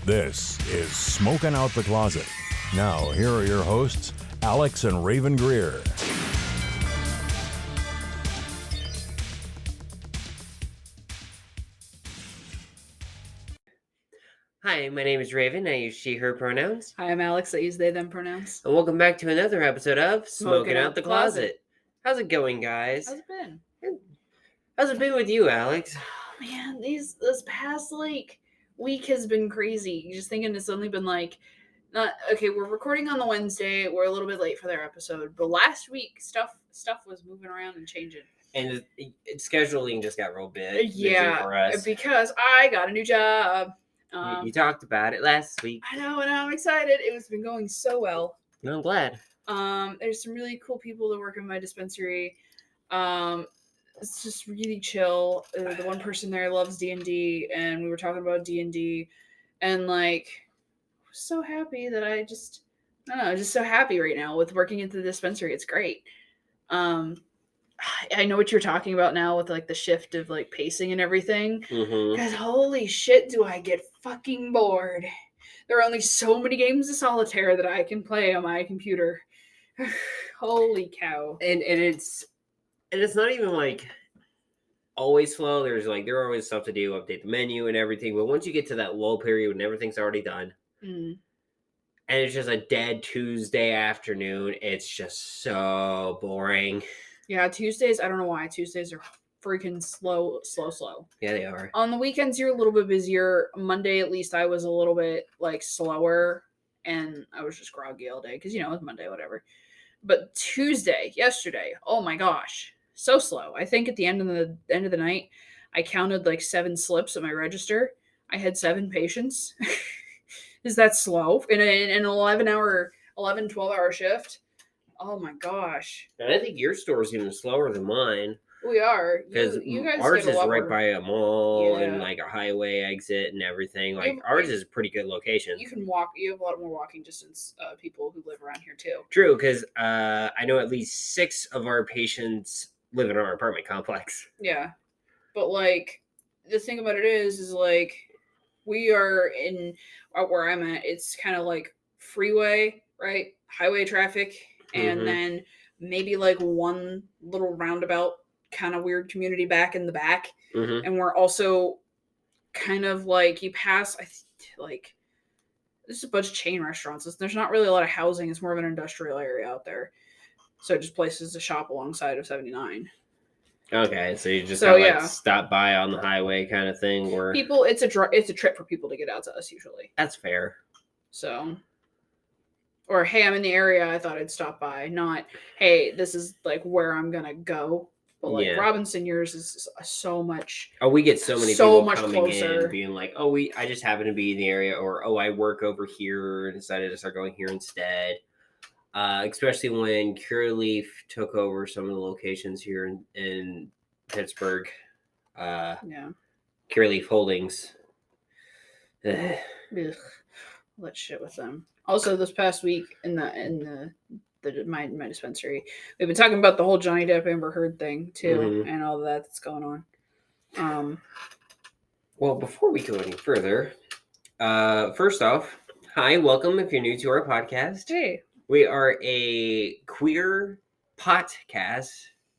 This is Smoking Out the Closet. Now, here are your hosts, Alex and Rayven Greer. Hi, my name is Rayven. I use she, her pronouns. Hi, I'm Alex. I use they, them pronouns. And welcome back to another episode of Smoking Out the Closet. How's it going, guys? How's it been? How's it been with you, Alex? Oh, man, this past, week has been crazy. Just thinking it's only been, we're recording on the Wednesday. We're a little bit late for their episode. But last week, stuff was moving around and changing. And scheduling just got real busy for us. Because I got a new job. You talked about it last week. I know, and I'm excited. It's been going so well. I'm glad. There's some really cool people that work in my dispensary. It's just really chill. The one person there loves D&D, and we were talking about D&D, and so happy that I just so happy right now with working at the dispensary. It's great. I know what you're talking about now with the shift of pacing and everything. Because holy shit, do I get fucking bored. There are only so many games of solitaire that I can play on my computer. Holy cow. And it's not even always slow. There's there are always stuff to do, update the menu and everything. But once you get to that lull period when everything's already done, and it's just a dead Tuesday afternoon, it's just so boring. Yeah, Tuesdays, I don't know why. Tuesdays are freaking slow. Yeah, they are. On the weekends, you're a little bit busier. Monday, at least, I was a little bit, slower, and I was just groggy all day because, it's Monday, whatever. But Tuesday, yesterday, oh my gosh, so slow. I think at the end of the night, I counted 7 slips at my register. I had 7 patients. Is that slow? In an 12-hour shift? Oh my gosh. And I think your store's even slower than mine. We are. Because ours is right by a mall and a highway exit and everything. Ours is a pretty good location. You can walk. You have a lot more walking distance people who live around here too. True, because I know at least 6 of our patients live in our apartment complex. Yeah. But the thing about it is we are in where I'm at. It's kind of freeway, right? Highway traffic. And then maybe one little roundabout kind of weird community back in the back. And we're also kind of you pass, there's a bunch of chain restaurants. There's not really a lot of housing. It's more of an industrial area out there. So just places to shop alongside of 79. Okay, so you just stop by on the highway kind of thing where people, it's a trip for people to get out to us usually. That's fair. So, or hey, I'm in the area, I thought I'd stop by. Not, hey, this is where I'm gonna go. But Robinson, yours is so much. Oh, we get so many people coming closer. In, being I just happen to be in the area, or I work over here and decided to start going here instead. Especially when CuraLeaf took over some of the locations here in Pittsburgh. CuraLeaf Holdings. Ugh. Let's shit with them. Also, this past week in my dispensary, we've been talking about the whole Johnny Depp Amber Heard thing too, and all that's going on. Well, before we go any further, first off, hi, welcome if you're new to our podcast. Hey, we are a queer podcast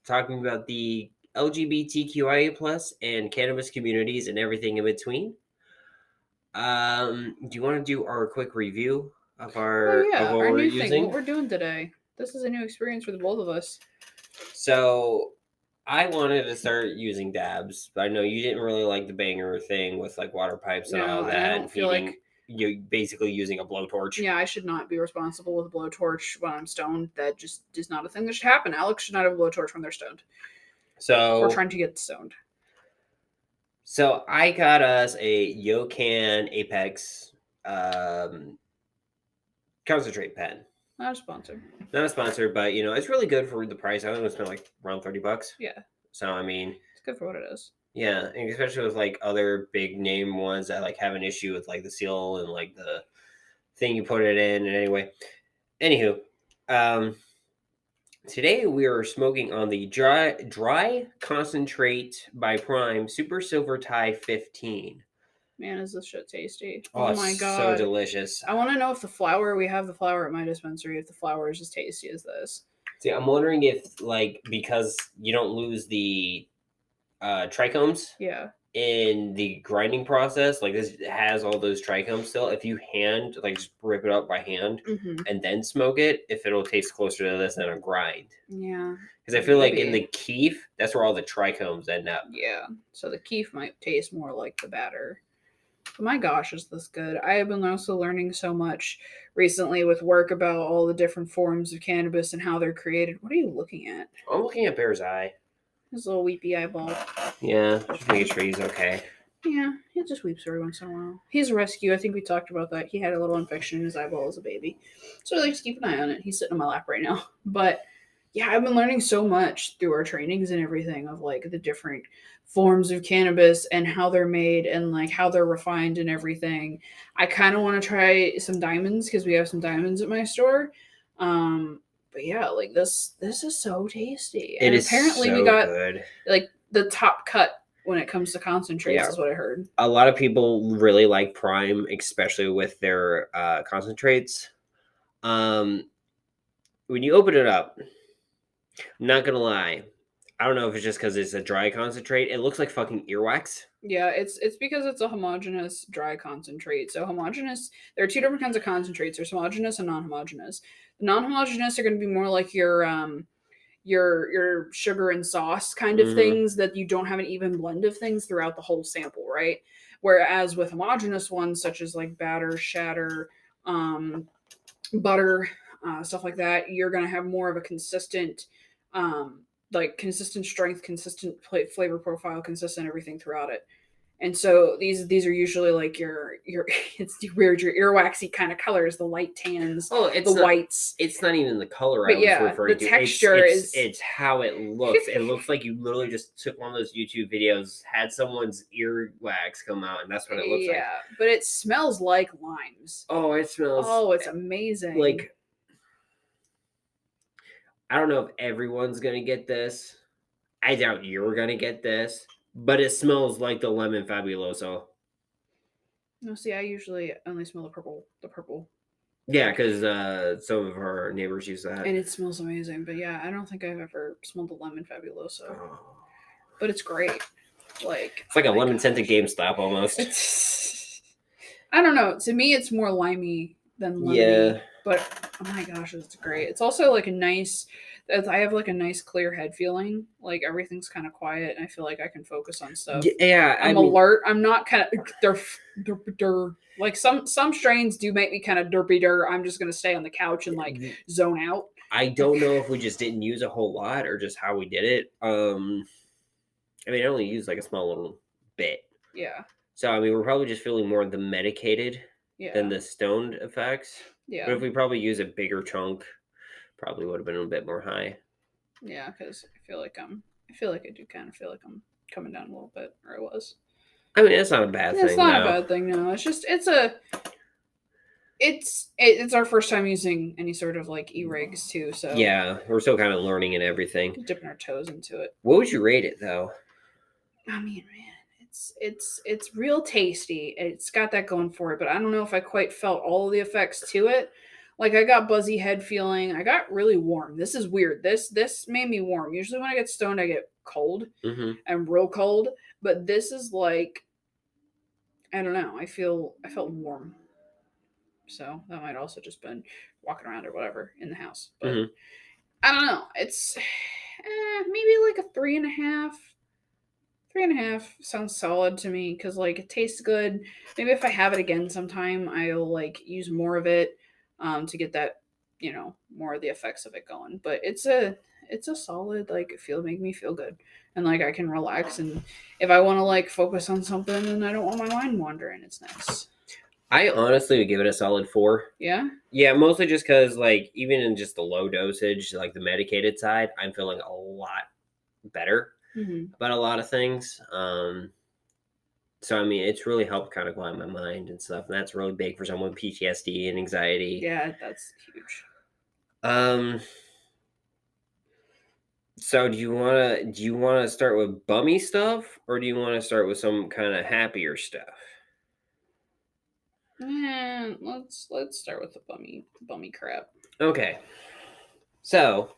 talking about the LGBTQIA plus and cannabis communities and everything in between. Do you want to do our quick review of our of what we're using? What we're doing today. This is a new experience for the both of us. So I wanted to start using dabs, but I know you didn't really like the banger thing with water pipes and all that. I don't feel you're basically using a blowtorch. Yeah, I should not be responsible with a blowtorch when I'm stoned. That just is not a thing that should happen. Alex should not have a blowtorch when they're stoned. So we're trying to get stoned. So I got us a Yocan Apex concentrate pen. Not a sponsor. Not a sponsor, but it's really good for the price. I think it's spent around $30. Yeah. So I mean, it's good for what it is. Yeah, and especially with other big name ones that have an issue with the seal and the thing you put it in. And anywho, today we are smoking on the dry concentrate by Prime Super Silver Tie 15. Man, is this shit tasty. Oh, Oh my it's god. so delicious. I want to know if we have the flower at my dispensary, if the flower is as tasty as this. See, I'm wondering if, like, because you don't lose the trichomes Yeah. in the grinding process, like this has all those trichomes still. If you like just rip it up by hand and then smoke it, if it'll taste closer to this than a grind. Yeah. Because I feel like in the keef, that's where all the trichomes end up. Yeah. So the keef might taste more like the batter. But my gosh, is this good? I have been also learning so much recently with work about all the different forms of cannabis and how they're created. What are you looking at? I'm looking at Bear's eye. His little weepy eyeball. Yeah, just making sure he's okay. Yeah, he just weeps every once in a while. He's a rescue. I think we talked about that. He had a little infection in his eyeball as a baby. So I like to keep an eye on it. He's sitting on my lap right now. But yeah, I've been learning so much through our trainings and everything of like the different forms of cannabis and how they're made and like how they're refined and everything. I kind of want to try some diamonds because we have some diamonds at my store. But yeah, like this is so tasty. And apparently we got good. Like the top cut when it comes to concentrates is what I heard. A lot of people really like Prime, especially with their concentrates. When you open it up, I'm not gonna lie, I don't know if it's just because it's a dry concentrate. It looks like fucking earwax. Yeah, it's because it's a homogeneous dry concentrate. So homogeneous, there are two different kinds of concentrates. There's homogeneous and non-homogeneous. The non-homogeneous are going to be more like your sugar and sauce kind of things that you don't have an even blend of things throughout the whole sample, right? Whereas with homogeneous ones such as like batter, shatter, butter, stuff like that, you're going to have more of a consistent like consistent strength, consistent flavor profile, consistent everything throughout it. And so these are usually like your it's weird, your earwaxy kind of colors, the light tans, it's the whites. It's not even the color I was referring to. The texture it's how it looks. It looks like you literally just took one of those YouTube videos, had someone's earwax come out, and that's what it looks like. Yeah, but it smells like limes. Oh, it smells. Oh, it's amazing. Like, I don't know if everyone's gonna get this. I doubt you're gonna get this, but it smells like the lemon fabuloso. No, see, I usually only smell the purple. Yeah, because some of our neighbors use that, and it smells amazing. But yeah, I don't think I've ever smelled the lemon fabuloso, but it's great. Like it's like a lemon scented GameStop almost. I don't know. To me, it's more limey than lemony. Yeah. But oh my gosh, it's great. It's also like a nice. I have like a nice clear head feeling. Like everything's kind of quiet, and I feel like I can focus on stuff. Yeah, I'm alert. I'm not kind of like some strains do make me kind of derpy. I'm just gonna stay on the couch and like zone out. I don't know if we just didn't use a whole lot or just how we did it. I mean, I only used like a small little bit. Yeah. So I mean, we're probably just feeling more of the medicated than the stoned effects. Yeah. But if we probably use a bigger chunk, probably would have been a bit more high. Yeah, because I feel like I do kind of feel like I'm coming down a little bit, or I was. I mean, it's not a bad thing. It's not a bad thing, no. It's just it's our first time using any sort of like e-rigs too, so yeah, we're still kind of learning and everything, dipping our toes into it. What would you rate it though? I mean, man, it's real tasty. It's got that going for it, but I don't know if I quite felt all of the effects to it. Like I got buzzy head feeling. I got really warm. This is weird. This made me warm. Usually when I get stoned, I get cold and real cold. But this is like, I don't know. I felt warm. So that might also just been walking around or whatever in the house. But I don't know. It's maybe like a 3.5. 3.5 sounds solid to me because like it tastes good. Maybe if I have it again sometime, I'll like use more of it to get that, more of the effects of it going. But it's a solid like make me feel good, and like I can relax, and if I want to like focus on something and I don't want my mind wandering, it's nice. I honestly would give it a solid 4. Yeah? Yeah, mostly just because, like, even in just the low dosage, like the medicated side, I'm feeling a lot better about a lot of things. So, I mean, it's really helped kind of quiet my mind and stuff. And that's really big for someone with PTSD and anxiety. Yeah, that's huge. So do you wanna start with bummy stuff, or do you want to start with some kind of happier stuff? Let's start with the bummy crap. Okay. So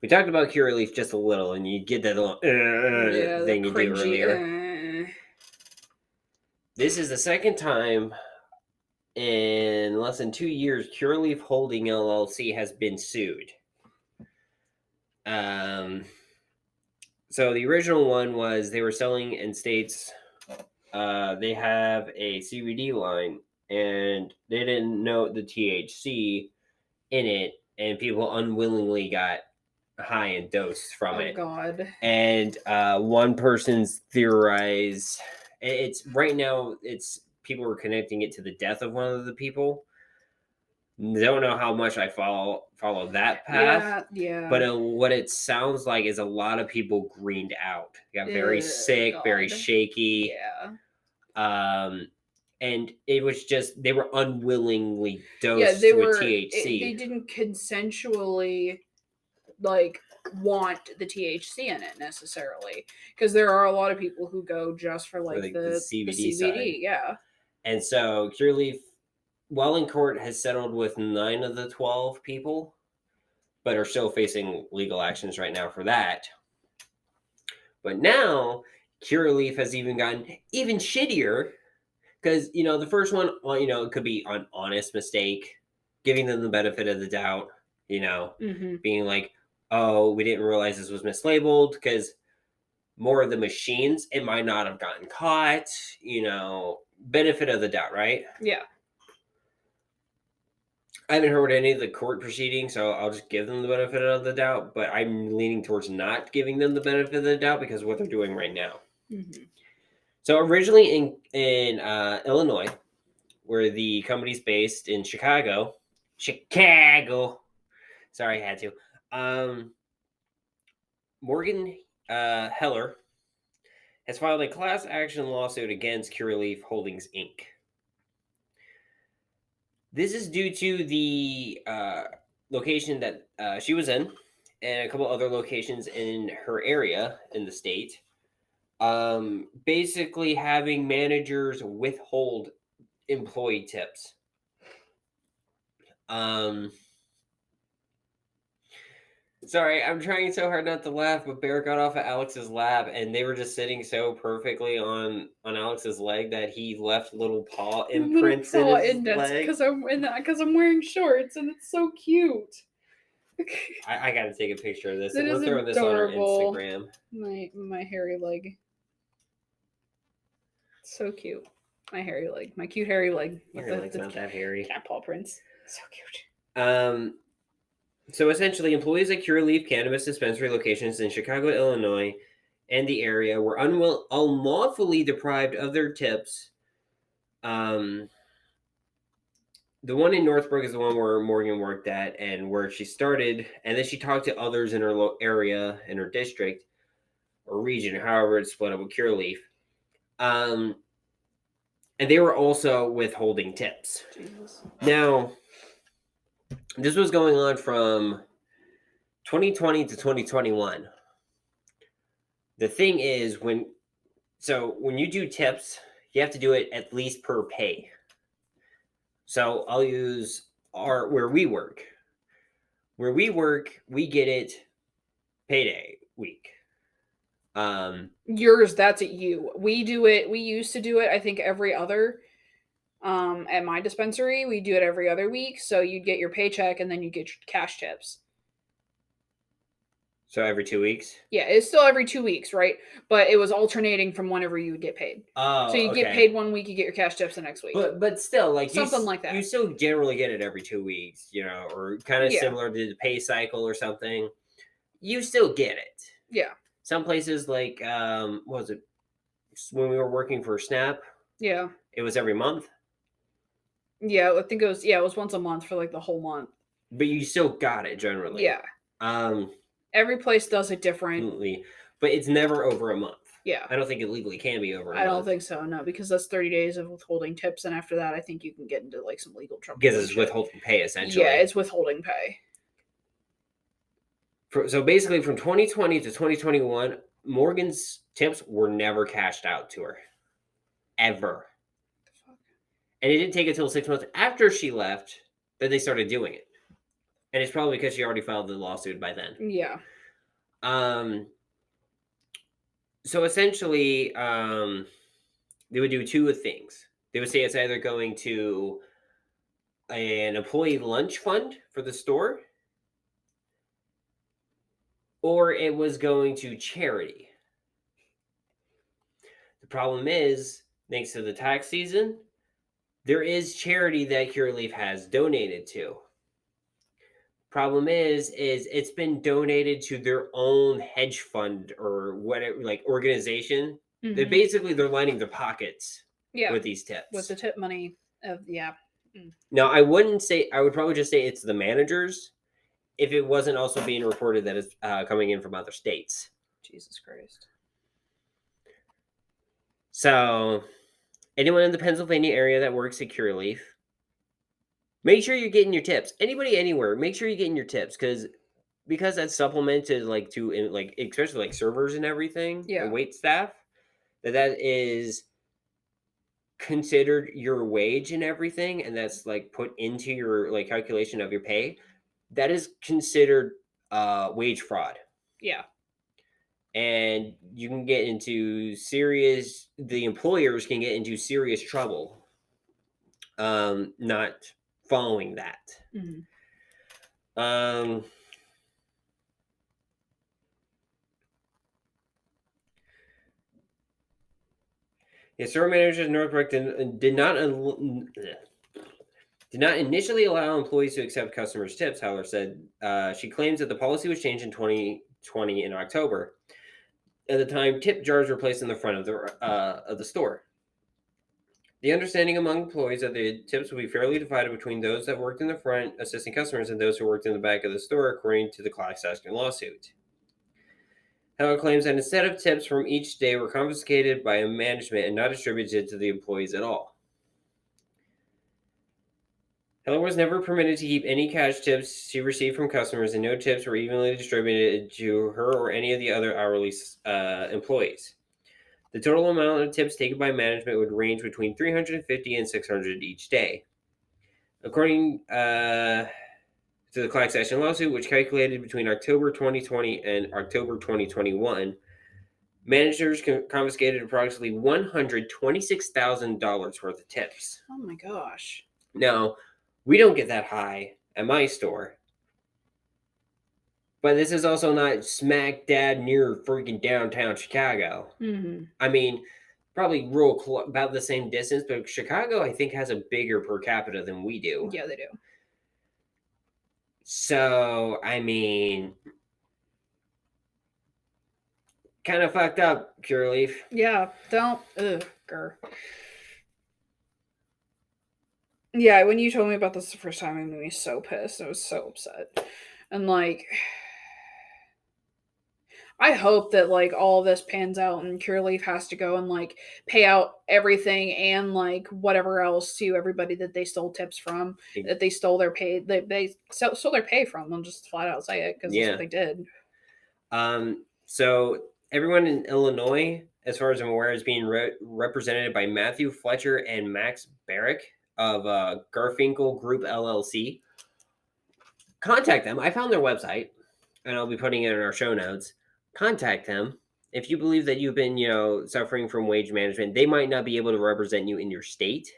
we talked about CuraLeaf just a little, and you get that little thing you do earlier. This is the second time in less than 2 years CuraLeaf Holding LLC has been sued. So the original one was they were selling in states. They have a CBD line, and they didn't know the THC in it, and people unwillingly got high and dosed from it. Oh God! And one person's theorized it's right now. It's people are connecting it to the death of one of the people. Don't know how much I follow that path. Yeah. But what it sounds like is a lot of people greened out. Got very sick, God. very shaky. Yeah. And it was just they were unwillingly dosed with THC. They didn't consensually want the THC in it necessarily, because there are a lot of people who go just for the CBD side. Yeah. And so CuraLeaf, while in court, has settled with 9 of the 12 people, but are still facing legal actions right now for that. But now CuraLeaf has even gotten even shittier, because the first one, it could be an honest mistake, giving them the benefit of the doubt, being like, oh, we didn't realize this was mislabeled, because more of the machines, it might not have gotten caught, benefit of the doubt, right? Yeah. I haven't heard any of the court proceedings, so I'll just give them the benefit of the doubt, but I'm leaning towards not giving them the benefit of the doubt because of what they're doing right now. Mm-hmm. So originally in Illinois, where the company's based in Chicago. Sorry, I had to. Morgan Heller has filed a class action lawsuit against CuraLeaf Holdings, Inc. This is due to the location that she was in and a couple other locations in her area in the state. Basically having managers withhold employee tips. Sorry, I'm trying so hard not to laugh, but Bear got off at Alex's lap, and they were just sitting so perfectly on Alex's leg that he left little paw imprints in his leg. Because I'm wearing shorts, and it's so cute. I gotta take a picture of this. That We're throwing adorable. this on our Instagram. My hairy leg. So cute. My hairy leg. My cute hairy leg. Your leg's not that hairy. Cat paw prints. So cute. So essentially, employees at CuraLeaf cannabis dispensary locations in Chicago, Illinois, and the area were unlawfully deprived of their tips. The one in Northbrook is the one where Morgan worked at and where she started, and then she talked to others in her area, in her district, or region, however it's split up with CuraLeaf. And they were also withholding tips. Jesus. Now, this was going on from 2020 to 2021. The thing is, when you do tips, you have to do it at least per pay. So I'll use where we work. Where we work, we get it payday week. Yours, that's at you. We do it. We used to do it, I think, every other. At my dispensary, we do it every other week. So you'd get your paycheck and then you get your cash tips. So every 2 weeks? Yeah, it's still every 2 weeks, right? But it was alternating from whenever you would get paid. Oh, so you get paid 1 week, you get your cash tips the next week. But still, something like that. You still generally get it every 2 weeks, or kind of similar to the pay cycle or something. You still get it. Yeah. Some places what was it when we were working for Snap? Yeah. It was every month. Yeah, I think it was once a month for the whole month. But you still got it generally. Yeah. Every place does it different. Absolutely. But it's never over a month. Yeah. I don't think it legally can be over a month. I don't think so, no, because that's 30 days of withholding tips, and after that I think you can get into some legal trouble. Because it's withholding pay, essentially. Yeah, it's withholding pay. So basically from 2020 to 2021, Morgan's tips were never cashed out to her. Ever. And it didn't take until 6 months after she left that they started doing it. And it's probably because she already filed the lawsuit by then. Yeah. So essentially, they would do two things. They would say it's either going to an employee lunch fund for the store, or it was going to charity. The problem is, thanks to the tax season, there is charity that CuraLeaf has donated to. Problem is it's been donated to their own hedge fund or whatever, like organization. Mm-hmm. They're lining their pockets Yeah. with these tips. With the tip money of Now, I would probably just say it's the managers if it wasn't also being reported that it's coming in from other states. Jesus Christ. So, anyone in the Pennsylvania area that works at CuraLeaf, make sure you're getting your tips. Anybody anywhere, make sure you're getting your tips because that's supplemented especially like servers and everything, Yeah. and wait staff, that is considered your wage and everything, and that's like put into your like calculation of your pay. That is considered wage fraud. Yeah. And you can get into the employers can get into serious trouble not following that. Mm-hmm. Store managers in Northbrook did not initially allow employees to accept customers' tips. However, said she claims that the policy was changed in 2020 in October. At the time, tip jars were placed in the front of the store. The understanding among employees that the tips would be fairly divided between those that worked in the front assisting customers and those who worked in the back of the store, according to the class action lawsuit. Heller claims that instead of tips from each day were confiscated by management and not distributed to the employees at all. Heller was never permitted to keep any cash tips she received from customers, and no tips were evenly distributed to her or any of the other hourly employees. The total amount of tips taken by management would range between $350 and $600 each day. According to the class action lawsuit, which calculated between October 2020 and October 2021, managers confiscated approximately $126,000 worth of tips. Oh my gosh. Now, we don't get that high at my store. But this is also not smack dab near freaking downtown Chicago. Mm-hmm. I mean, probably about the same distance, but Chicago, I think, has a bigger per capita than we do. Yeah, they do. So, I mean, kind of fucked up, CuraLeaf. Yeah, don't. Ugh, grr. Yeah, when you told me about this the first time, it made me so pissed. I was so upset. And, like, I hope that, like, all this pans out and CuraLeaf has to go and, like, pay out everything and, like, whatever else to everybody that they stole tips from, that they stole their pay, they stole their pay from. I'll just flat out say it, because that's what they did. So, everyone in Illinois, as far as I'm aware, is being represented by Matthew Fletcher and Max Barrick of Garfinkel Group LLC. Contact them. I found their website, and I'll be putting it in our show notes. Contact them. If you believe that you've been, suffering from wage management, they might not be able to represent you in your state.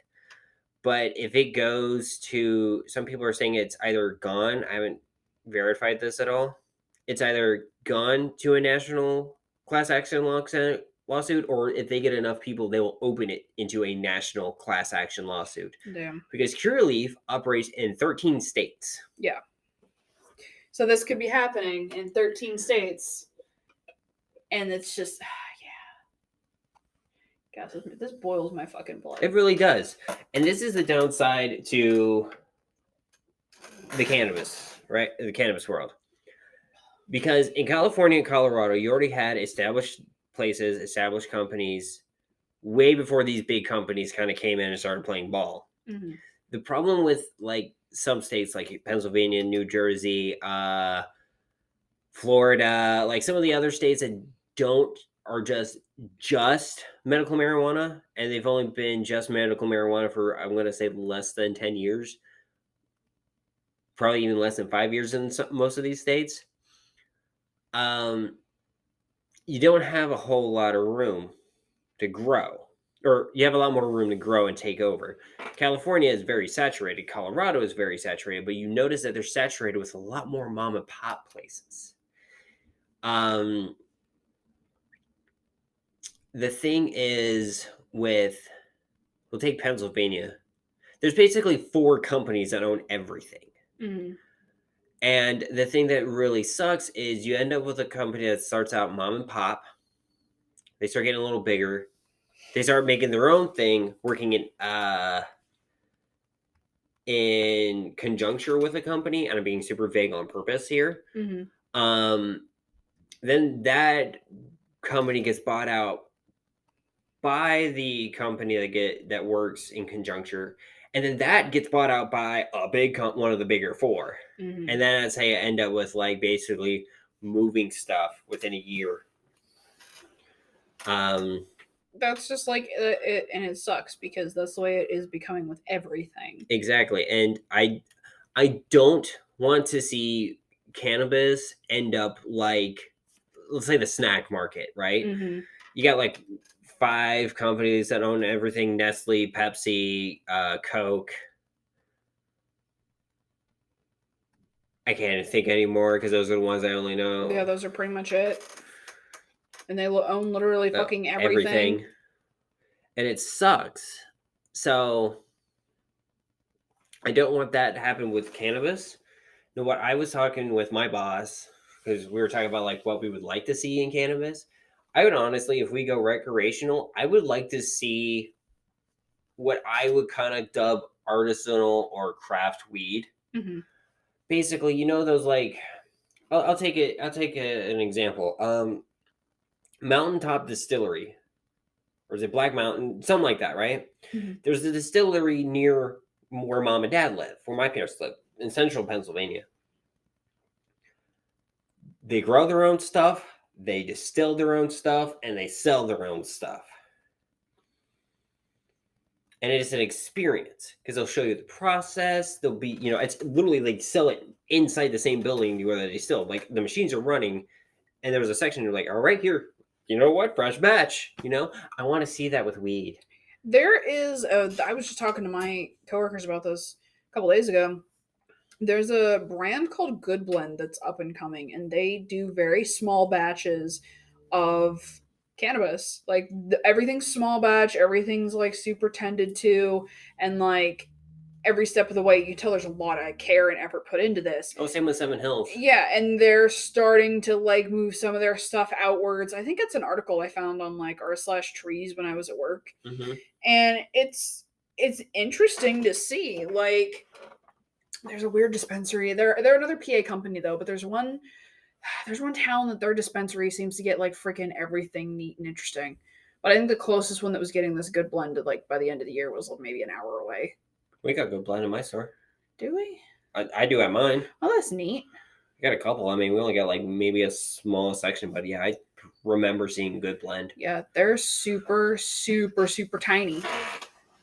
But if it goes to, some people are saying it's either gone. I haven't verified this at all. It's either gone to a national class action lawsuit, or if they get enough people, they will open it into a national class action lawsuit. Damn. Because CuraLeaf operates in 13 states. Yeah. So this could be happening in 13 states. And it's just, yeah. Gosh, this boils my fucking blood. It really does. And this is the downside to the cannabis, right? The cannabis world. Because in California and Colorado, you already had established places, established companies, way before these big companies kind of came in and started playing ball. Mm-hmm. The problem with, like, some states like Pennsylvania, New Jersey, Florida, like some of the other states that don't are just medical marijuana, and they've only been just medical marijuana for, I'm going to say, less than 10 years, probably even less than 5 years in most of these states. You don't have a whole lot of room to grow, or you have a lot more room to grow and take over. California is very saturated. Colorado is very saturated, but you notice that they're saturated with a lot more mom and pop places. The thing is we'll take Pennsylvania. There's basically 4 companies that own everything. Mm-hmm. And the thing that really sucks is you end up with a company that starts out mom and pop. They start getting a little bigger. They start making their own thing, working in conjuncture with a company, and I'm being super vague on purpose here. Mm-hmm. Then that company gets bought out by the company that works in conjuncture, and then that gets bought out by a big one of the bigger 4. Mm-hmm. And then that's how you end up with like basically moving stuff within a year. That's just like it, and it sucks because that's the way it is becoming with everything. Exactly. And I don't want to see cannabis end up like, let's say, the snack market, right? Mm-hmm. You got like 5 companies that own everything: Nestle, Pepsi, Coke. I can't think anymore because those are the ones I only know. Yeah, those are pretty much it. And they own literally fucking everything. And it sucks. So I don't want that to happen with cannabis. No, what I was talking with my boss, because we were talking about like what we would like to see in cannabis. I would honestly, if we go recreational, I would like to see what I would kind of dub artisanal or craft weed. Mm-hmm. Basically, those like, I'll take an example. Mountaintop Distillery, or is it Black Mountain? Something like that, right? Mm-hmm. There's a distillery near where mom and dad live, where my parents live, in central Pennsylvania. They grow their own stuff, they distill their own stuff, and they sell their own stuff. And it is an experience because they'll show you the process. They'll be, it's literally like sell it inside the same building where they distill. Like the machines are running, and there was a section you're like, all right, here, you know what, fresh batch. I want to see that with weed. There is I was just talking to my coworkers about this a couple days ago. There's a brand called Good Blend that's up and coming, and they do very small batches of cannabis. Like everything's small batch, everything's like super tended to, and like every step of the way, you can tell there's a lot of care and effort put into this. Oh, same with Seven Hills. Yeah, and they're starting to like move some of their stuff outwards. I think it's an article I found on like r/trees when I was at work, and it's interesting to see. Like, there's a weird dispensary. They're another PA company though, but there's one town that their dispensary seems to get like freaking everything neat and interesting. But I think the closest one that was getting this Good Blend like by the end of the year was maybe an hour away. We got Good Blend in my store. Do we? I do at mine. Oh, that's neat. I got a couple. I mean, we only got like maybe a small section, but yeah, I remember seeing Good Blend. Yeah, they're super, super, super tiny.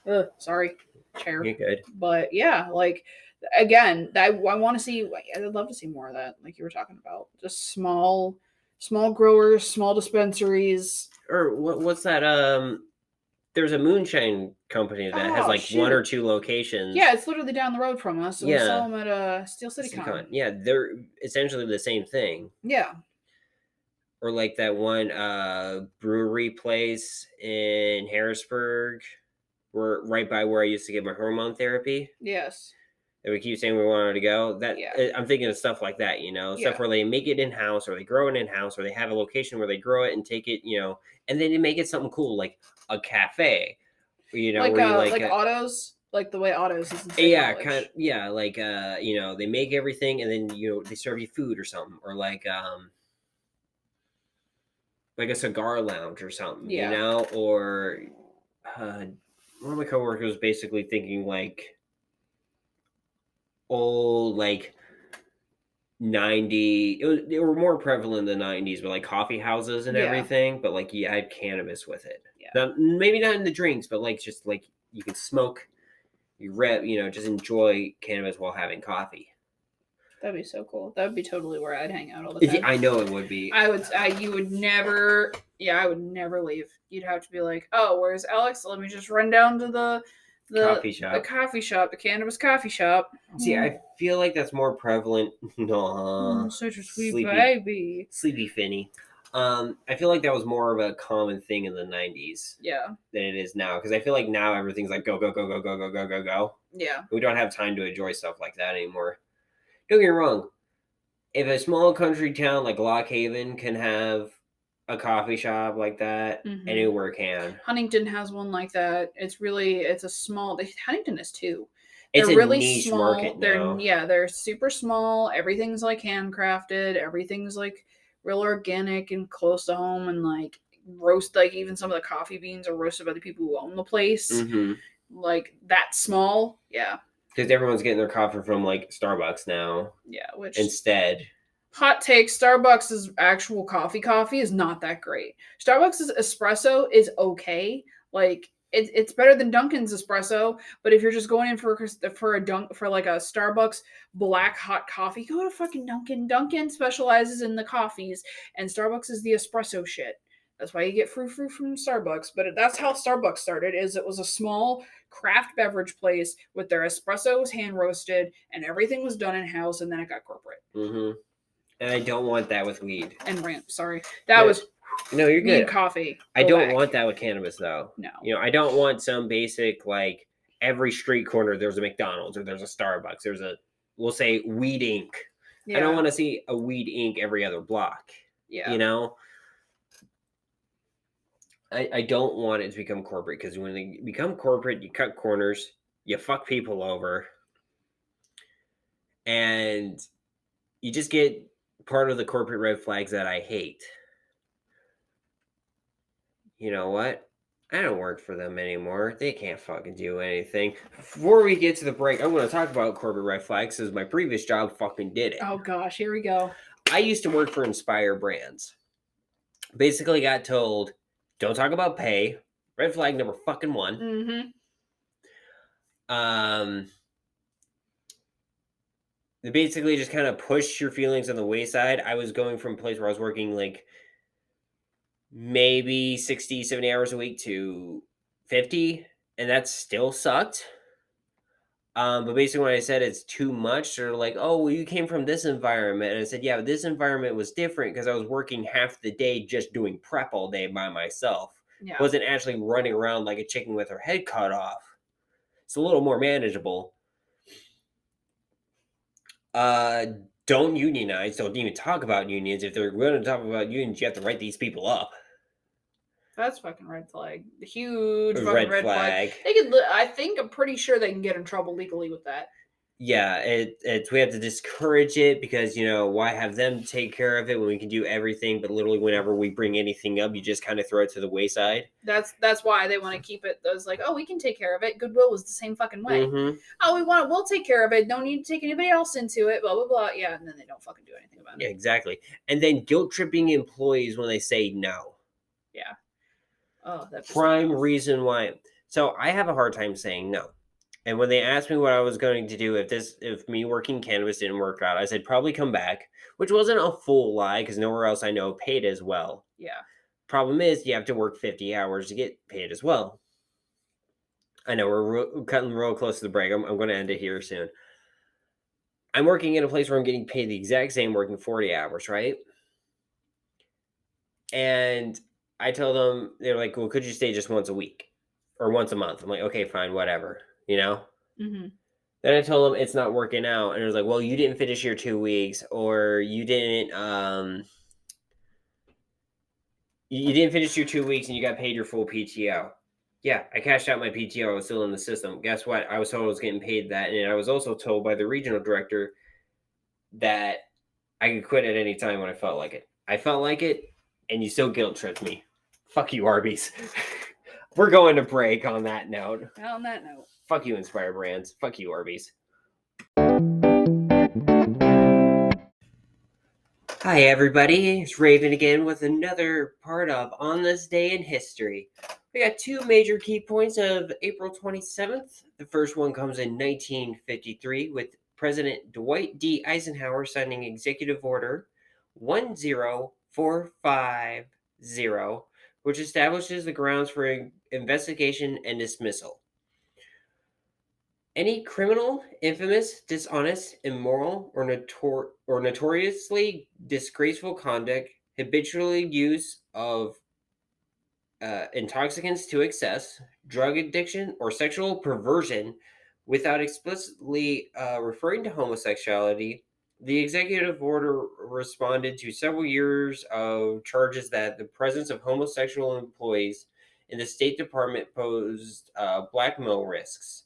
Ugh, sorry, chair. You're good. But yeah, like, again, I want to see. I'd love to see more of that, like you were talking about. Just small growers, small dispensaries. Or what's that? There's a moonshine company that has like 1 or 2 locations. Yeah, it's literally down the road from us. So yeah, we sell them at Steel City Con. Yeah, they're essentially the same thing. Yeah. Or like that one brewery place in Harrisburg, right by where I used to get my hormone therapy. Yes. That we keep saying we wanted to go. I'm thinking of stuff like that, stuff where they make it in-house, or they grow it in-house, or they have a location where they grow it and take it, and then they make it something cool, like a cafe, like where like Autos, like the way Autos is. Yeah, kind of, yeah, like they make everything, and then they serve you food or something, or like a cigar lounge or something, or one of my coworkers was basically thinking like old, like they were more prevalent in the 90s, but like coffee houses and everything, but like you had cannabis with it. Now, maybe not in the drinks, but like just like you could smoke, just enjoy cannabis while having coffee. That'd be so cool. That would be totally where I'd hang out all the time. I know it would be. You would never. Yeah, I would never leave. You'd have to be like, oh, where's Alex? Let me just run down to the coffee shop. The cannabis coffee shop. See, I feel like that's more prevalent. No, such a sweet baby. Sleepy Finny. I feel like that was more of a common thing in the 90s. Yeah. Than it is now. Because I feel like now everything's like go, go, go, go, go, go, go, go, go. Yeah. We don't have time to enjoy stuff like that anymore. Don't get me wrong. If a small country town like Lock Haven can have a coffee shop like that, anywhere can. Huntington has one like that. It's a small. Huntington is too. It's they're a really niche small. market now. They're super small. Everything's like handcrafted. Everything's like real organic and close to home, and like roast. Like even some of the coffee beans are roasted by the people who own the place. Mm-hmm. Like that small, yeah. Because everyone's getting their coffee from like Starbucks now. Yeah, which instead. Hot take, Starbucks' actual coffee is not that great. Starbucks' espresso is okay. Like it's better than Dunkin's espresso, but if you're just going in for like a Starbucks black hot coffee, go to fucking Dunkin'. Dunkin' specializes in the coffees, and Starbucks is the espresso shit. That's why you get frou from Starbucks. But that's how Starbucks started. It was a small craft beverage place with their espressos hand roasted, and everything was done in house, and then it got corporate. Mm-hmm. And I don't want that with weed. And ramp, sorry. That was no, you're good. Coffee. I don't want that with cannabis though. No. I don't want some basic like every street corner there's a McDonald's or there's a Starbucks. There's we'll say Weed Inc. Yeah. I don't want to see a Weed Inc. every other block. Yeah. I don't want it to become corporate because when they become corporate, you cut corners, you fuck people over, and you just get part of the corporate red flags that I hate. You know what? I don't work for them anymore. They can't fucking do anything. Before we get to the break, I'm going to talk about corporate red flags because my previous job fucking did it. Oh gosh, here we go. I used to work for Inspire Brands. Basically got told, don't talk about pay. Red flag number fucking 1. Mm-hmm. They basically just kind of push your feelings on the wayside. I was going from a place where I was working like maybe 60, 70 hours a week to 50, and that still sucked. But basically when I said it's too much, they're like, oh, well, you came from this environment. And I said, yeah, but this environment was different because I was working half the day just doing prep all day by myself. Yeah. Wasn't actually running around like a chicken with her head cut off. It's a little more manageable. Don't unionize. Don't even talk about unions. If they're going to talk about unions, you have to write these people up. That's fucking red flag. Huge red flag. I'm pretty sure they can get in trouble legally with that. Yeah, we have to discourage it because, why have them take care of it when we can do everything? But literally whenever we bring anything up, you just kind of throw it to the wayside. That's why they want to keep it. Those like, oh, we can take care of it. Goodwill was the same fucking way. Mm-hmm. Oh, we'll take care of it. Don't need to take anybody else into it. Blah, blah, blah. Yeah, and then they don't fucking do anything about it. Yeah, exactly. And then guilt tripping employees when they say no. Yeah. Oh, that's prime reason why. So I have a hard time saying no. And when they asked me what I was going to do if me working cannabis didn't work out, I said probably come back, which wasn't a full lie because nowhere else I know paid as well. Yeah. Problem is you have to work 50 hours to get paid as well. I know we're cutting real close to the break. I'm going to end it here soon. I'm working in a place where I'm getting paid the exact same working 40 hours, right? And I told them, they're like, well, could you stay just once a week or once a month? I'm like, okay, fine, whatever. Mm-hmm. Then I told them it's not working out. And it was like, well, you didn't finish your 2 weeks or you didn't finish your 2 weeks and you got paid your full PTO. Yeah, I cashed out my PTO. I was still in the system. Guess what? I was told I was getting paid that. And I was also told by the regional director that I could quit at any time when I felt like it. I felt like it, and you still guilt tripped me. Fuck you, Arby's. We're going to break on that note. On that note. Fuck you, Inspire Brands. Fuck you, Arby's. Hi, everybody. It's Raven again with another part of On This Day in History. We got two major key points of April 27th. The first one comes in 1953 with President Dwight D. Eisenhower signing Executive Order 10450, which establishes the grounds for investigation and dismissal. Any criminal, infamous, dishonest, immoral, or notoriously disgraceful conduct, habitually use of intoxicants to excess, drug addiction, or sexual perversion without explicitly referring to homosexuality, the executive order responded to several years of charges that the presence of homosexual employees in the State Department posed blackmail risks.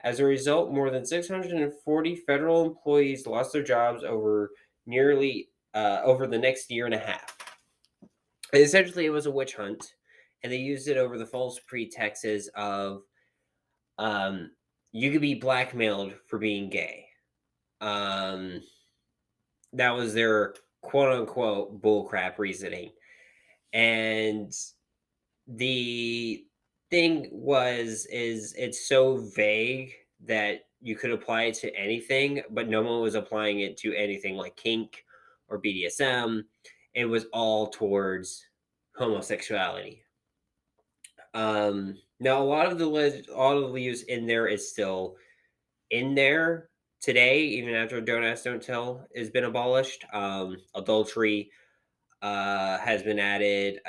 As a result, more than 640 federal employees lost their jobs over the next year and a half. And essentially, it was a witch hunt, and they used it over the false pretexts of you could be blackmailed for being gay. That was their quote unquote bullcrap reasoning. And the thing is it's so vague that you could apply it to anything, but no one was applying it to anything like kink or BDSM. It was all towards homosexuality. Now a lot of the use in there is still in there today, even after Don't Ask, Don't Tell has been abolished. Adultery has been added.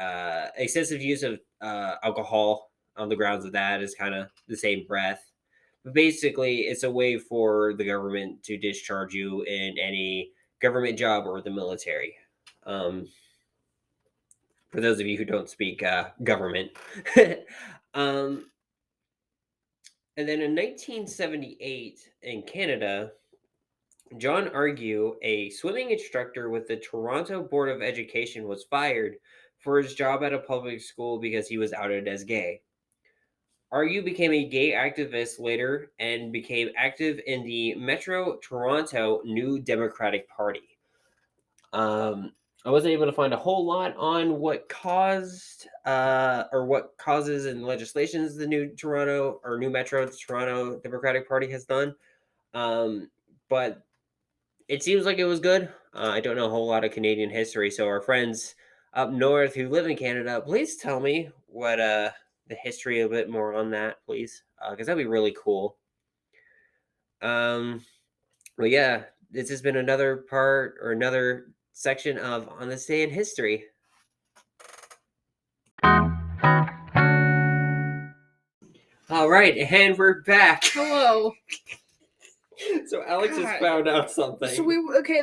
Excessive use of alcohol on the grounds of that is kind of the same breath. But basically, it's a way for the government to discharge you in any government job or the military. For those of you who don't speak government. And then in 1978 in Canada, John Argue, a swimming instructor with the Toronto Board of Education, was fired for his job at a public school because he was outed as gay. Argue became a gay activist later and became active in the Metro Toronto New Democratic Party. I wasn't able to find a whole lot on what caused or what causes and legislations the New Metro Toronto Democratic Party has done. But it seems like it was good. I don't know a whole lot of Canadian history, so our friends up north who live in Canada, please tell me what the history a bit more on that, please, because that'd be really cool. But yeah, this has been another part or another section of On This Day in History. All right, and we're back. Hello. So Alex God. has found out something. So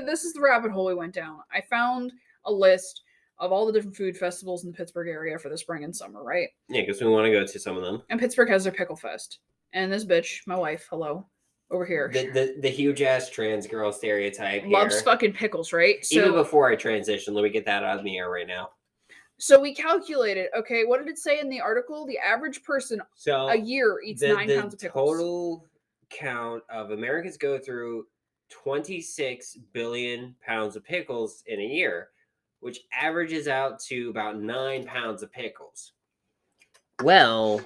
this is the rabbit hole we went down. I found a list of all the different food festivals in the Pittsburgh area for the spring and summer, right? Yeah, because we want to go to some of them. And Pittsburgh has their pickle fest. And this bitch, my wife, hello, over here. The huge ass trans girl stereotype loves here. fucking pickles, right? So, even before I transition, let me get that out of the air right now. So we calculated, okay, what did it say in the article? The average person a year eats 9 pounds of pickles. The total count of Americans go through 26 billion pounds of pickles in a year, which averages out to about 9 pounds of pickles. Well,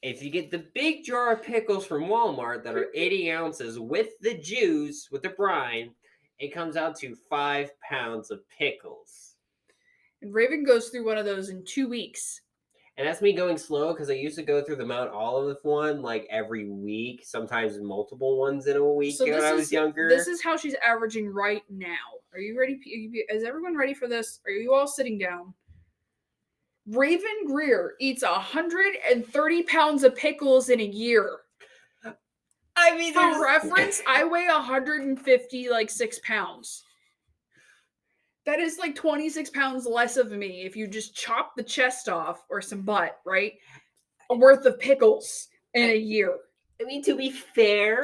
if you get the big jar of pickles from Walmart that are 80 ounces with the juice, with the brine, it comes out to 5 pounds of pickles. And Raven goes through one of those in 2 weeks. And that's me going slow because I used to go through the Mount Olive one like every week, sometimes multiple ones in a week when I was younger. This is how she's averaging right now. Are you ready? Is everyone ready for this? Are you all sitting down? Raven Greer eats 130 pounds of pickles in a year. I mean, for reference, I weigh 6 pounds. That is like 26 pounds less of me if you just chop the chest off or some butt, right? Worth of pickles in a year. I mean, to be fair,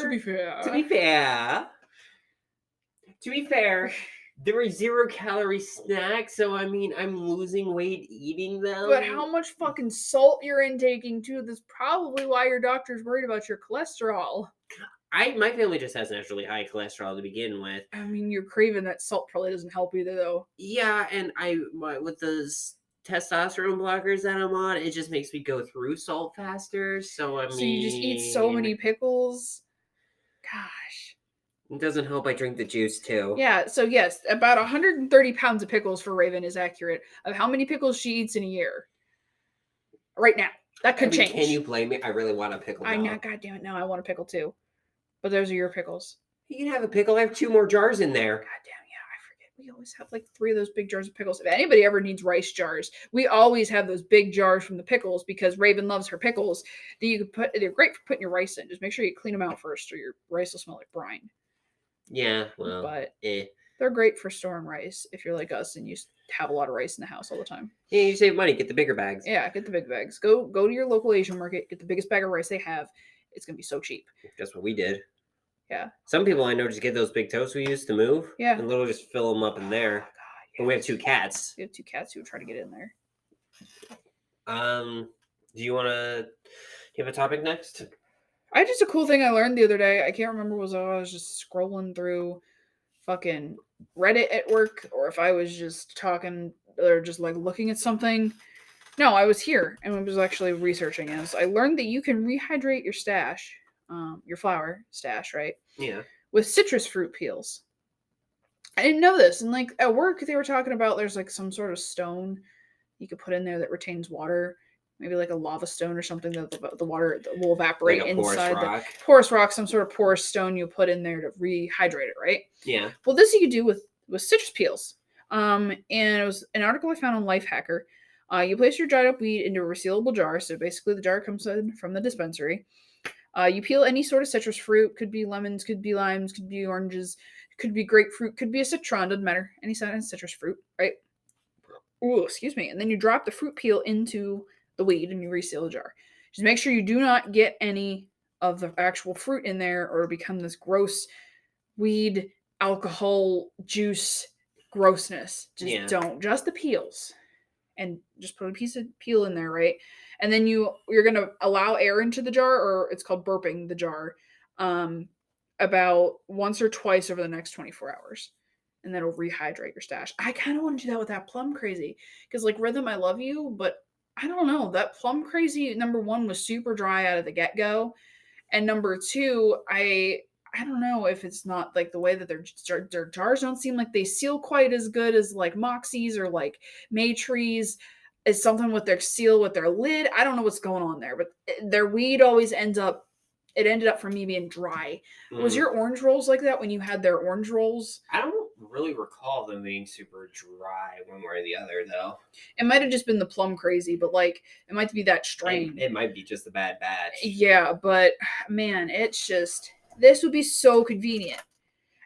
there were 0-calorie snacks, so I mean, I'm losing weight eating them. But how much fucking salt you're intaking too? That's probably why your doctor's worried about your cholesterol. My family just has naturally high cholesterol to begin with. I mean, you're craving that salt probably doesn't help either, though. Yeah, and with those testosterone blockers that I'm on, it just makes me go through salt faster. So So you just eat so many pickles. Gosh. It doesn't help I drink the juice too. Yeah, so yes, about 130 pounds of pickles for Rayven is accurate of how many pickles she eats in a year. Right now. That could change. Can you blame me? I really want a pickle now. God damn it, now I want a pickle too. But those are your pickles. You can have a pickle. I have 2 more jars in there. God damn, yeah, I forget. We always have like 3 of those big jars of pickles. If anybody ever needs rice jars, we always have those big jars from the pickles because Rayven loves her pickles that you can put. They're great for putting your rice in. Just make sure you clean them out first, or your rice will smell like brine. Yeah, well, but they're great for storing rice if you're like us and you have a lot of rice in the house all the time. Yeah, you save money. Get the bigger bags. Yeah, get the big bags. Go to your local Asian market. Get the biggest bag of rice they have. It's gonna be so cheap. That's what we did. Yeah. Some people I know just get those big totes we used to move. Yeah. And literally just fill them up in there. Oh, God, yes. But we have 2 cats. We have 2 cats who try to get in there. Do you have a topic next? I just a cool thing I learned the other day. I can't remember I was just scrolling through fucking Reddit at work or if I was just talking or just like looking at something. No, I was here and I was actually researching this. I learned that you can rehydrate your stash, your flower stash, right? Yeah. With citrus fruit peels. I didn't know this. And like at work, they were talking about there's like some sort of stone you could put in there that retains water. Maybe like a lava stone or something that the water will evaporate like inside the porous rock, some sort of porous stone you put in there to rehydrate it, right? Yeah. Well, this you could do with citrus peels. And it was an article I found on Lifehacker. You place your dried up weed into a resealable jar. So basically the jar comes in from the dispensary. You peel any sort of citrus fruit. Could be lemons, could be limes, could be oranges, could be grapefruit, could be a citron, doesn't matter. Any kind of citrus fruit, right? Ooh, excuse me. And then you drop the fruit peel into the weed and you reseal the jar. Just make sure you do not get any of the actual fruit in there or become this gross weed alcohol juice grossness. Just don't. Just the peels. And just put a piece of peel in there, right? And then you're gonna allow air into the jar, or it's called burping the jar, about once or twice over the next 24 hours. And that'll rehydrate your stash. I kind of want to do that with that plum crazy. Because like Rhythm, I love you, but I don't know. That plum crazy, number 1, was super dry out of the get-go. And number 2, I don't know if it's not like the way that their jars don't seem like they seal quite as good as like Moxie's or like Maytree's. It's something with their seal with their lid. I don't know what's going on there, but their weed always ended up for me being dry. Was your orange rolls like that when you had their orange rolls? I don't really recall them being super dry one way or the other, though. It might have just been the plum crazy, but like it might be that strain. It might be just a bad batch. Yeah, but man, it's just this would be so convenient.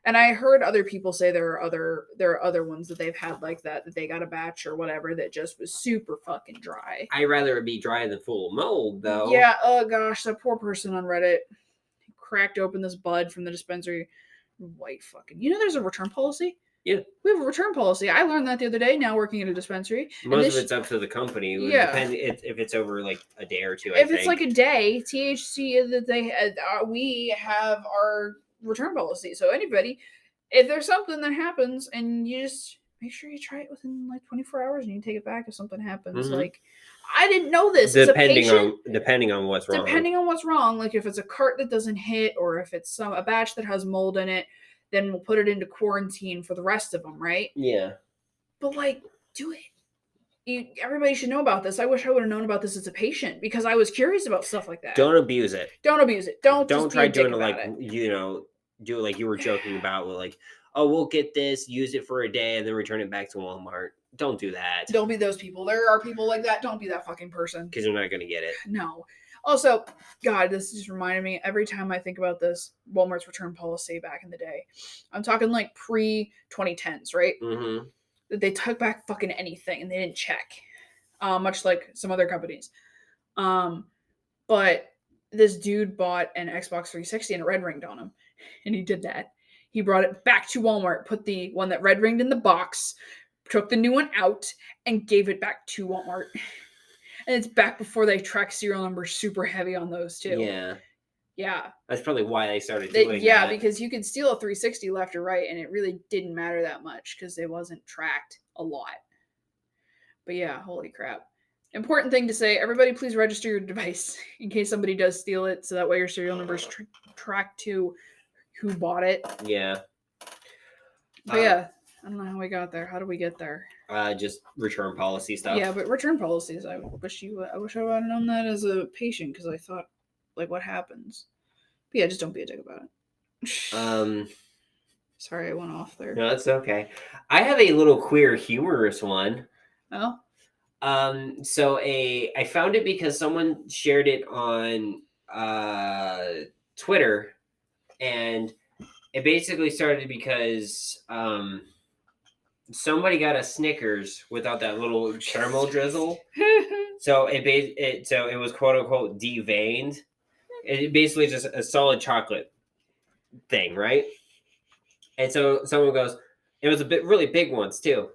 And I heard other people say there are other ones that they've had like that they got a batch or whatever that just was super fucking dry. I'd rather it be dry than full of mold, though. Yeah, oh gosh, that poor person on Reddit cracked open this bud from the dispensary. White fucking. You know there's a return policy? Yeah. We have a return policy. I learned that the other day now working at a dispensary. Most of it's up to the company. Yeah. If it's over like a day or 2, if it's like a day, THC that they we have our return policy. So anybody, if there's something that happens and you just make sure you try it within like 24 hours and you take it back if something happens. Mm-hmm. Like I didn't know this. Depending on what's wrong. Depending on what's wrong, like if it's a cart that doesn't hit or if it's a batch that has mold in it, then we'll put it into quarantine for the rest of them, right? Yeah. But like, do it. Everybody should know about this. I wish I would have known about this as a patient because I was curious about stuff like that. Don't abuse it. Don't abuse it. Don't try doing it like do it like you were joking about with like, oh, we'll get this, use it for a day, and then return it back to Walmart. Don't do that. Don't be those people. There are people like that. Don't be that fucking person. Because you're not going to get it. No. Also, God, this just reminded me, every time I think about this, Walmart's return policy back in the day, I'm talking like pre-2010s, right? Mm-hmm. They took back fucking anything and they didn't check, much like some other companies. But this dude bought an Xbox 360 and it red ringed on him. And he did that. He brought it back to Walmart, put the one that red ringed in the box, took the new one out, and gave it back to Walmart. And it's back before they track serial numbers super heavy on those too. Yeah. Yeah. That's probably why they started doing that. Yeah, because you could steal a 360 left or right, and it really didn't matter that much because it wasn't tracked a lot. But yeah, holy crap. Important thing to say, everybody please register your device in case somebody does steal it, so that way your serial number is tracked to who bought it. Yeah. But yeah, I don't know how we got there. How do we get there? Just return policy stuff. Yeah, but return policies, I wish I would have known that as a patient, because I thought, like, what happens? But yeah, just don't be a dick about it. Sorry, I went off there. No, that's okay. I have a little queer humorous one. Oh? So I found it because someone shared it on Twitter, and it basically started because somebody got a Snickers without that little caramel drizzle. So it was quote unquote deveined. It basically just a solid chocolate thing, right? And so someone goes, it was really big ones too.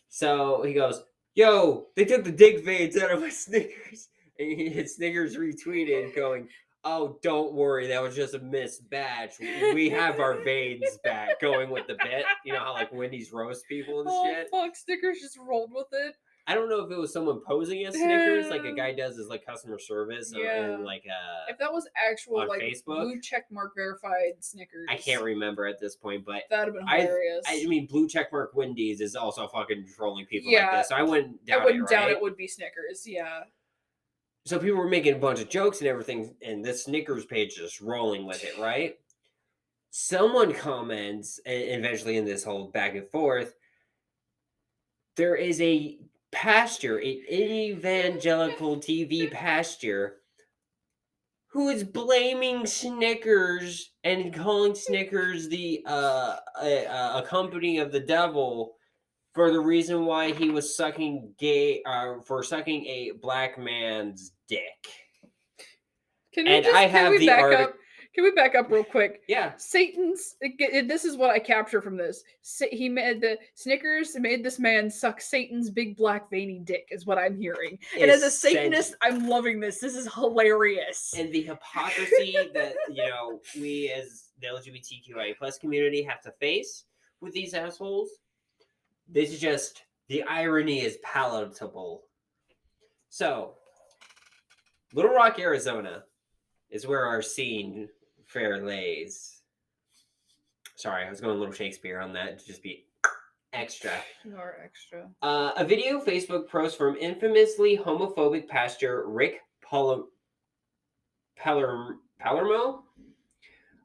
So he goes, "Yo, they took the dig veins out of my Snickers." And Snickers retweeted going, "Oh, don't worry, that was just a missed batch. We have our veins back." Going with the bit. You know how like Wendy's roast people and shit? Fuck, Snickers just rolled with it. I don't know if it was someone posing as Snickers, like a guy does as like customer service, and like if that was actual like Facebook? blue check mark verified Snickers. I can't remember at this point, but that'd have been hilarious. I mean, blue checkmark Wendy's is also fucking trolling people like this, so I wouldn't doubt it would be Snickers, yeah. So people were making a bunch of jokes and everything, and this Snickers page is rolling with it, right? Someone comments, and eventually in this whole back and forth, there is a pastor, an evangelical TV pastor, who is blaming Snickers and calling Snickers the a company of the devil for the reason why he was sucking a black man's dick. Can we back up real quick? Yeah. This is what I capture from this. He made the Snickers made this man suck Satan's big black veiny dick, is what I'm hearing. And as a Satanist, I'm loving this. This is hilarious. And the hypocrisy that, we as the LGBTQIA plus community have to face with these assholes. This is just, the irony is palatable. So, Little Rock, Arizona is where our scene fair lays. Sorry, I was going a little Shakespeare on that to just be extra. More extra. A video Facebook post from infamously homophobic pastor Rick Palermo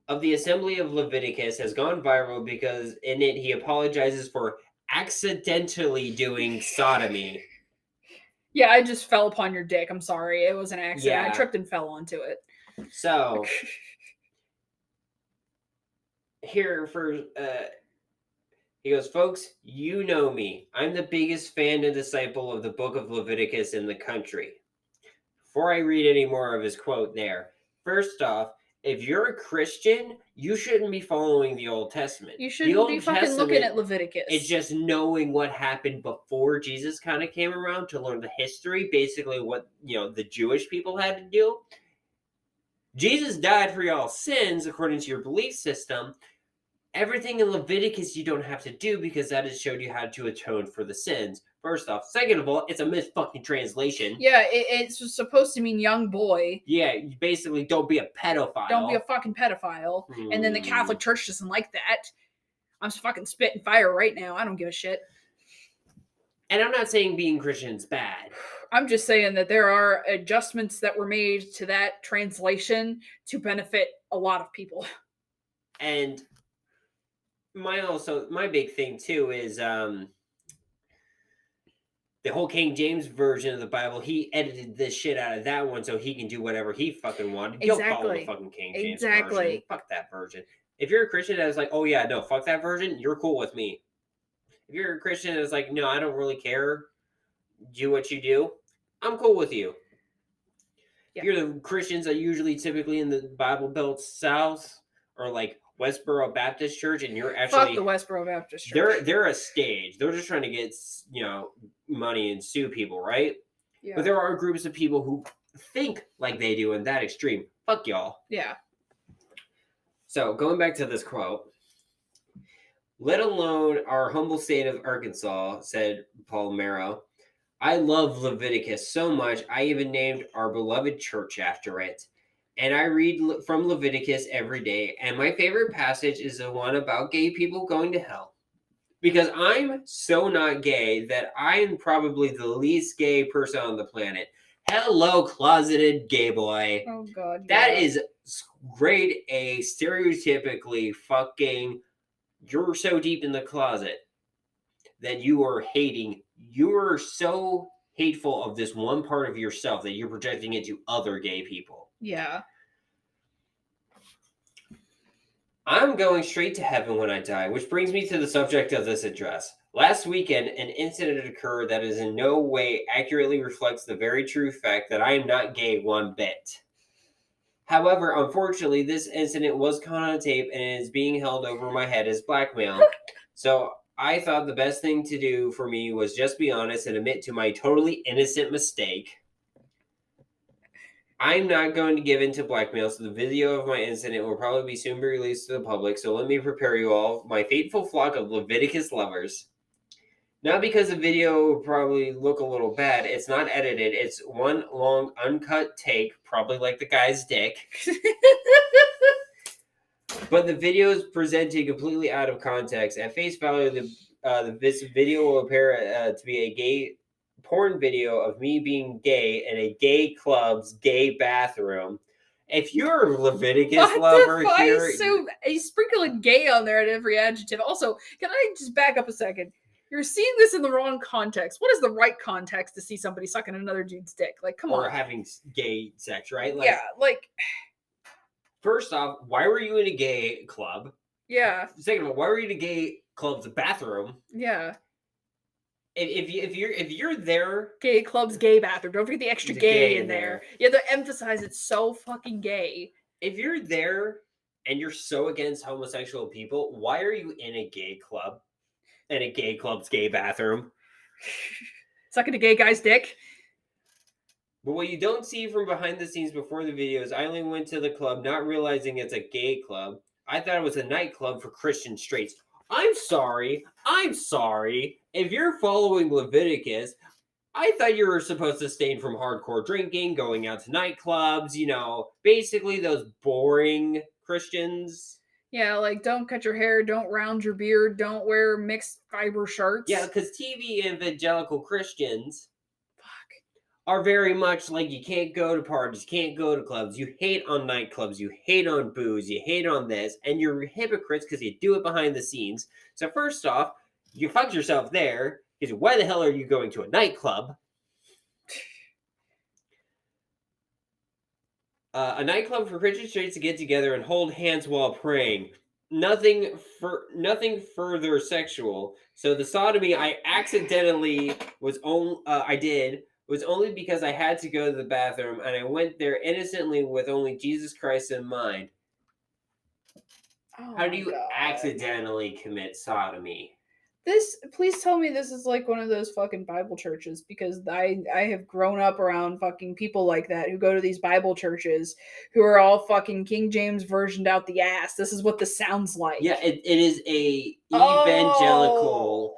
of the Assembly of Leviticus has gone viral because in it he apologizes for accidentally doing sodomy. Yeah, I just fell upon your dick. I'm sorry. It was an accident. Yeah. I tripped and fell onto it. So, here for, he goes, "Folks, you know me. I'm the biggest fan and disciple of the book of Leviticus in the country." Before I read any more of his quote there, first off, if you're a Christian, you shouldn't be following the Old Testament. You shouldn't be fucking looking at Leviticus. It's just knowing what happened before Jesus kind of came around to learn the history, basically what, the Jewish people had to do. Jesus died for y'all's sins, according to your belief system. Everything in Leviticus you don't have to do because that has showed you how to atone for the sins. First off. Second of all, it's a mis-fucking translation. Yeah, it's supposed to mean young boy. Yeah, you basically don't be a pedophile. Don't be a fucking pedophile. And then the Catholic Church doesn't like that. I'm fucking spitting fire right now. I don't give a shit. And I'm not saying being Christian's bad. I'm just saying that there are adjustments that were made to that translation to benefit a lot of people. And my big thing too is the whole King James version of the Bible. He edited this shit out of that one so he can do whatever he fucking wanted. Don't follow the fucking King James version. Fuck that version. If you're a Christian that is like, oh yeah, no, fuck that version, you're cool with me. If you're a Christian that is like, no, I don't really care, do what you do, I'm cool with you. Yeah. You're the Christians that usually typically in the Bible Belt South or like Westboro Baptist Church, and you're actually fuck the Westboro Baptist Church. They're a stage. They're just trying to get money and sue people, right? Yeah. But there are groups of people who think like they do in that extreme. Fuck y'all. Yeah. So going back to this quote, let alone our humble state of Arkansas, said Paul Marrow. I love Leviticus so much, I even named our beloved church after it. And I read from Leviticus every day, and my favorite passage is the one about gay people going to hell. Because I'm so not gay that I am probably the least gay person on the planet. Hello, closeted gay boy. Oh, God. That is grade A, stereotypically fucking, you're so deep in the closet that you are hating. You're so hateful of this one part of yourself that you're projecting it to other gay people. Yeah. I'm going straight to heaven when I die, which brings me to the subject of this address. Last weekend, an incident occurred that is in no way accurately reflects the very true fact that I am not gay one bit. However, unfortunately, this incident was caught on tape and is being held over my head as blackmail. So I thought the best thing to do for me was just be honest and admit to my totally innocent mistake. I'm not going to give in to blackmail, so the video of my incident will probably soon be released to the public, so let me prepare you all, my faithful flock of Leviticus lovers. Not because the video will probably look a little bad, it's not edited, it's one long uncut take, probably like the guy's dick. But the video is presented completely out of context. At face value, this video will appear to be a gay porn video of me being gay in a gay club's gay bathroom. If you're a Leviticus lover here, so he's sprinkling gay on there at every adjective. Also, can I just back up a second? You're seeing this in the wrong context. What is the right context to see somebody sucking another dude's dick? Like, come on. Or having gay sex, right? Like, yeah, like. First off, why were you in a gay club? Yeah. Second of all, why were you in a gay club's bathroom? Yeah. If you're there, gay club's gay bathroom. Don't forget the extra gay in there. You have to emphasize it's so fucking gay. If you're there and you're so against homosexual people, why are you in a gay club? In a gay club's gay bathroom? Sucking a gay guy's dick. But what you don't see from behind the scenes before the video is I only went to the club not realizing it's a gay club. I thought it was a nightclub for Christian straights. I'm sorry. If you're following Leviticus, I thought you were supposed to abstain from hardcore drinking, going out to nightclubs, basically those boring Christians. Yeah, like don't cut your hair, don't round your beard, don't wear mixed fiber shirts. Yeah, because TV evangelical Christians are very much like you can't go to parties, you can't go to clubs, you hate on nightclubs, you hate on booze, you hate on this, and you're hypocrites because you do it behind the scenes. So first off, you fucked yourself there, because why the hell are you going to a nightclub? A nightclub for Christian straights to get together and hold hands while praying. Nothing further sexual. So the sodomy I accidentally was only because I had to go to the bathroom, and I went there innocently with only Jesus Christ in mind. How do you accidentally commit sodomy? Please tell me this is like one of those fucking Bible churches, because I have grown up around fucking people like that who go to these Bible churches who are all fucking King James versioned out the ass. This is what this sounds like. Yeah, it is a evangelical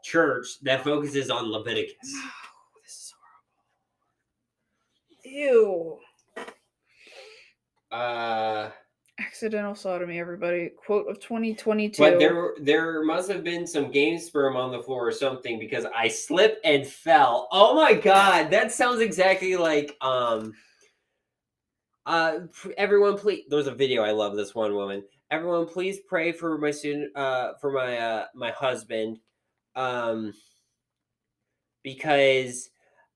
church that focuses on Leviticus. Oh, this is horrible. Ew. Accidental sodomy, everybody. Quote of 2022. But there must have been some game sperm on the floor or something, because I slipped and fell. Oh my god, that sounds exactly like everyone please, there's a video, I love this one woman. Everyone please pray for my student for my husband, because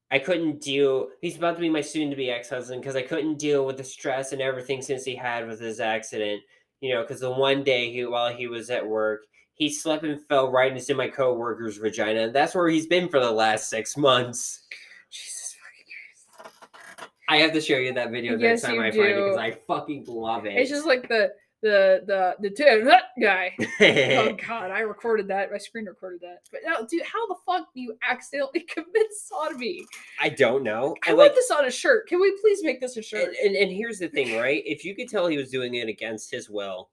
I couldn't deal. He's about to be my soon-to-be ex-husband, because I couldn't deal with the stress and everything since he had with his accident. Because the one day while he was at work, he slipped and fell right into my coworker's vagina, and that's where he's been for the last 6 months. Jesus fucking Christ! I have to show you that video next time I find it, because I fucking love it. It's just like the the guy. Oh God, I recorded that. My screen recorded that. But no, dude, how the fuck do you accidentally commit sodomy? I don't know. I want this on a shirt. Can we please make this a shirt? And here's the thing, right? If you could tell he was doing it against his will,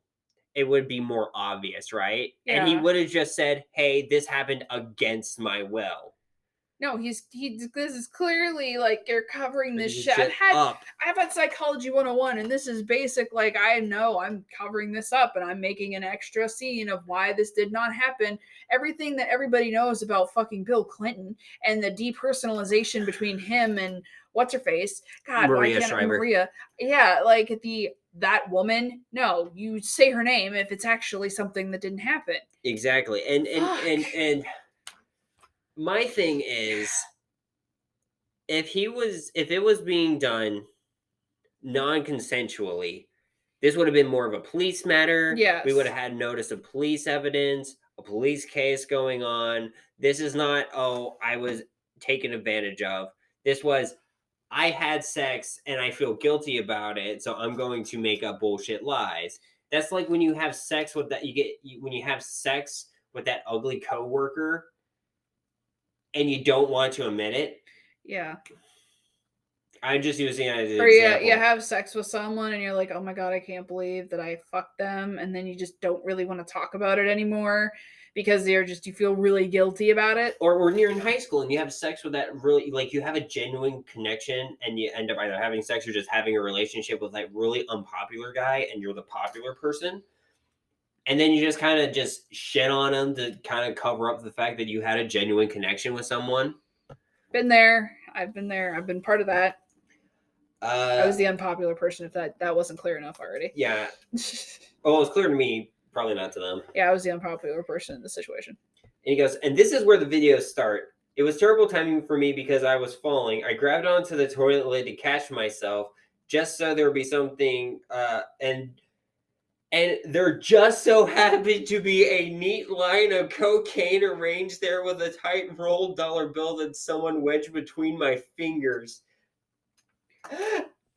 it would be more obvious, right? Yeah. And he would have just said, "Hey, this happened against my will." No, this is clearly like you're covering this He's shit. just up. I've had Psychology 101, and this is basic. Like, I know I'm covering this up, and I'm making an extra scene of why this did not happen. Everything that everybody knows about fucking Bill Clinton and the depersonalization between him and what's her face. God, Maria why can't Shriver. Maria? Yeah, like that woman. No, you say her name if it's actually something that didn't happen. Exactly. And my thing is, if it was being done non-consensually, this would have been more of a police matter. Yes. We would have had notice of police evidence, a police case going on. This is not, oh, I was taken advantage of. This was, I had sex and I feel guilty about it, so I'm going to make up bullshit lies. That's like when you have sex with that, when you have sex with that ugly coworker and you don't want to admit it. Yeah. I'm just using it as an or example. you have sex with someone and you're like, oh my God, I can't believe that I fucked them. And then you just don't really want to talk about it anymore because you feel really guilty about it. Or when you're in high school and you have sex with that really, like you have a genuine connection and you end up either having sex or just having a relationship with that really unpopular guy and you're the popular person. And then you just kind of just shit on them to kind of cover up the fact that you had a genuine connection with someone. Been there. I've been there. I've been part of that. I was the unpopular person, if that wasn't clear enough already. Yeah. Well, it was clear to me, probably not to them. Yeah, I was the unpopular person in the situation. And he goes, and this is where the videos start. It was terrible timing for me because I was falling. I grabbed onto the toilet lid to catch myself just so there would be something, and there just so happened to be a neat line of cocaine arranged there with a tight rolled dollar bill that someone wedged between my fingers.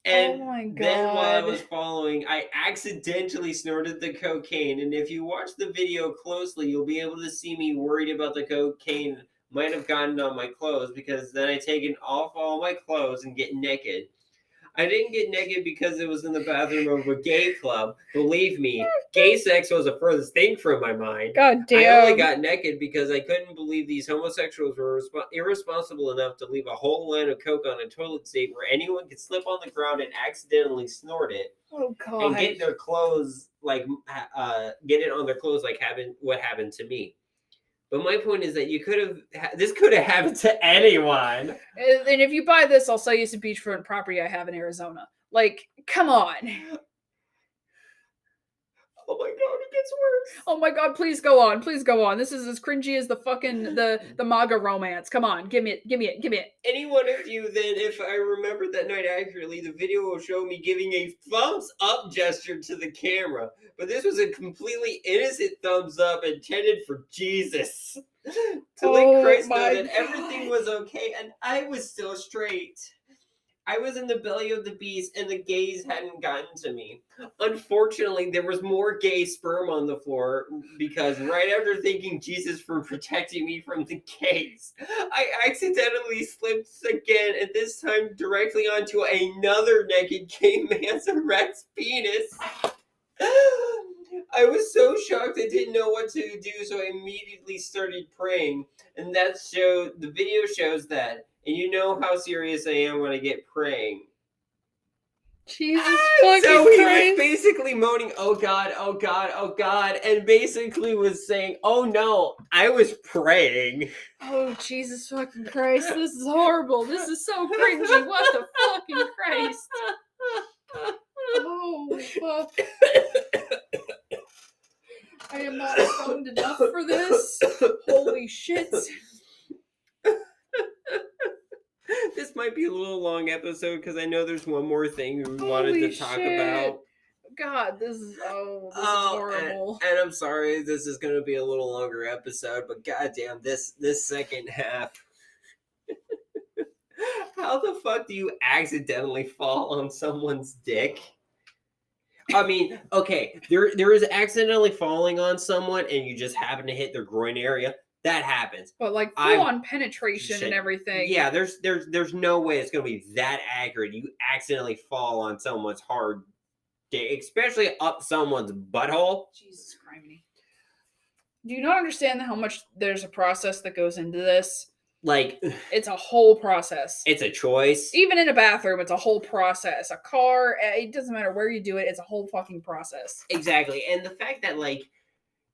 And oh my God. Then while I was following, I accidentally snorted the cocaine. And if you watch the video closely, you'll be able to see me worried about the cocaine might have gotten on my clothes because then I taken off all my clothes and get naked. I didn't get naked because it was in the bathroom of a gay club. Believe me, gay sex was the furthest thing from my mind. God damn. I only got naked because I couldn't believe these homosexuals were irresponsible enough to leave a whole line of coke on a toilet seat where anyone could slip on the ground and accidentally snort it. Oh God. And get their clothes, get it on their clothes like what happened to me. But my point is that this could have happened to anyone. And if you buy this, I'll sell you some beachfront property I have in Arizona. Like, come on. Oh my God, it gets worse. Oh my God, please go on. Please go on. This is as cringy as the fucking the MAGA romance. Come on, give me it. Any one of you then, if I remember that night accurately, the video will show me giving a thumbs up gesture to the camera. But this was a completely innocent thumbs up intended for Jesus. To let Christ know that everything was okay and I was still straight. I was in the belly of the beast and the gays hadn't gotten to me. Unfortunately, there was more gay sperm on the floor because right after thanking Jesus for protecting me from the gays, I accidentally slipped again, and this time directly onto another naked gay man's erect penis. I was so shocked I didn't know what to do, so I immediately started praying. And the video shows that. And you know how serious I am when I get praying. Jesus fucking So he Christ. was basically moaning, oh God, oh God, oh God, and basically was saying, oh no, I was praying. Oh, Jesus fucking Christ. This is horrible. This is so cringy. What the fucking Christ? Oh, fuck. I am not stoned enough for this. Holy shit. This might be a little long episode because I know there's one more thing we wanted to talk about. God, this is horrible. And I'm sorry, this is going to be a little longer episode, but goddamn, this second half. How the fuck do you accidentally fall on someone's dick? I mean, okay, there is accidentally falling on someone and you just happen to hit their groin area. That happens. But like full on penetration and everything. Yeah, there's no way it's gonna be that accurate. You accidentally fall on someone's hard dick, especially up someone's butthole. Jesus Christ. Do you not understand how much there's a process that goes into this? Like, it's a whole process. It's a choice. Even in a bathroom, it's a whole process. A car, it doesn't matter where you do it, it's a whole fucking process. Exactly. And the fact that, like,